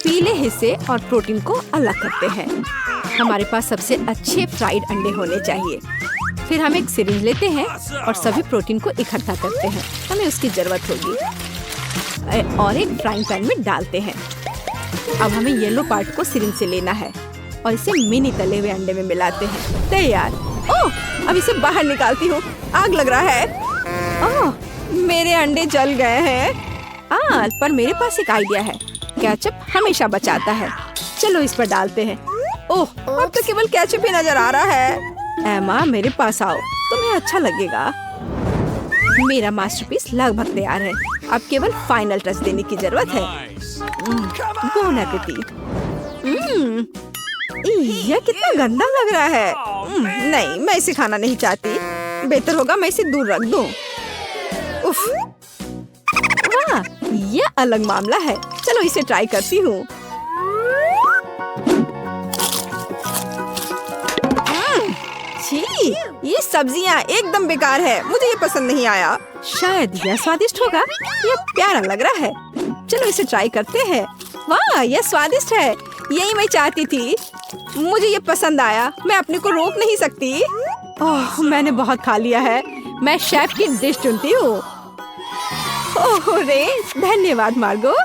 पीले हिस्से और प्रोटीन को अलग करते हैं। हमारे पास सबसे अच्छे फ्राइड अंडे होने चाहिए। फिर हम एक सिरिंज लेते हैं और सभी प्रोटीन को इकट्ठा करते हैं। हमें उसकी जरूरत होगी और एक फ्राइंग पैन में डालते हैं। अब हमें येलो पार्ट को सिरिंज से लेना है और इसे मिनी तले हुए अंडे में मिलाते हैं। तैयार। ओह, अब इसे बाहर निकालती हूँ। आग लग रहा है। ओह, मेरे अंडे जल गए हैं। पर मेरे पास एक आइडिया है। केचप हमेशा बचाता है। चलो इस पर डालते हैं। ओह, अब तो केवल केचप ही नजर आ रहा है। एमा, मेरे पास आओ, तुम्हें अच्छा लगेगा। मेरा मास्टरपीस लगभग तैयार है। अब केवल फाइनल टच देने की जरूरत है। Bone appétit. यह कितना गंदा लग रहा है। नहीं, मैं इसे खाना नहीं चाहती। बेहतर होगा मैं इसे दूर रख दूं। उफ, वाह, यह अलग मामला है। चलो इसे ट्राई करती हूँ। छी, ये सब्जियाँ एकदम बेकार है। मुझे ये पसंद नहीं आया। शायद यह स्वादिष्ट होगा। यह प्यारा लग रहा है। चलो इसे ट्राई करते हैं। वाह, यह स्वादिष्ट है। यही मैं चाहती थी। मुझे ये पसंद आया। मैं अपने को रोक नहीं सकती। ओह, मैंने बहुत खा लिया है। मैं शेफ की डिश चुनती हूँ। ओह रे, धन्यवाद मार्गो।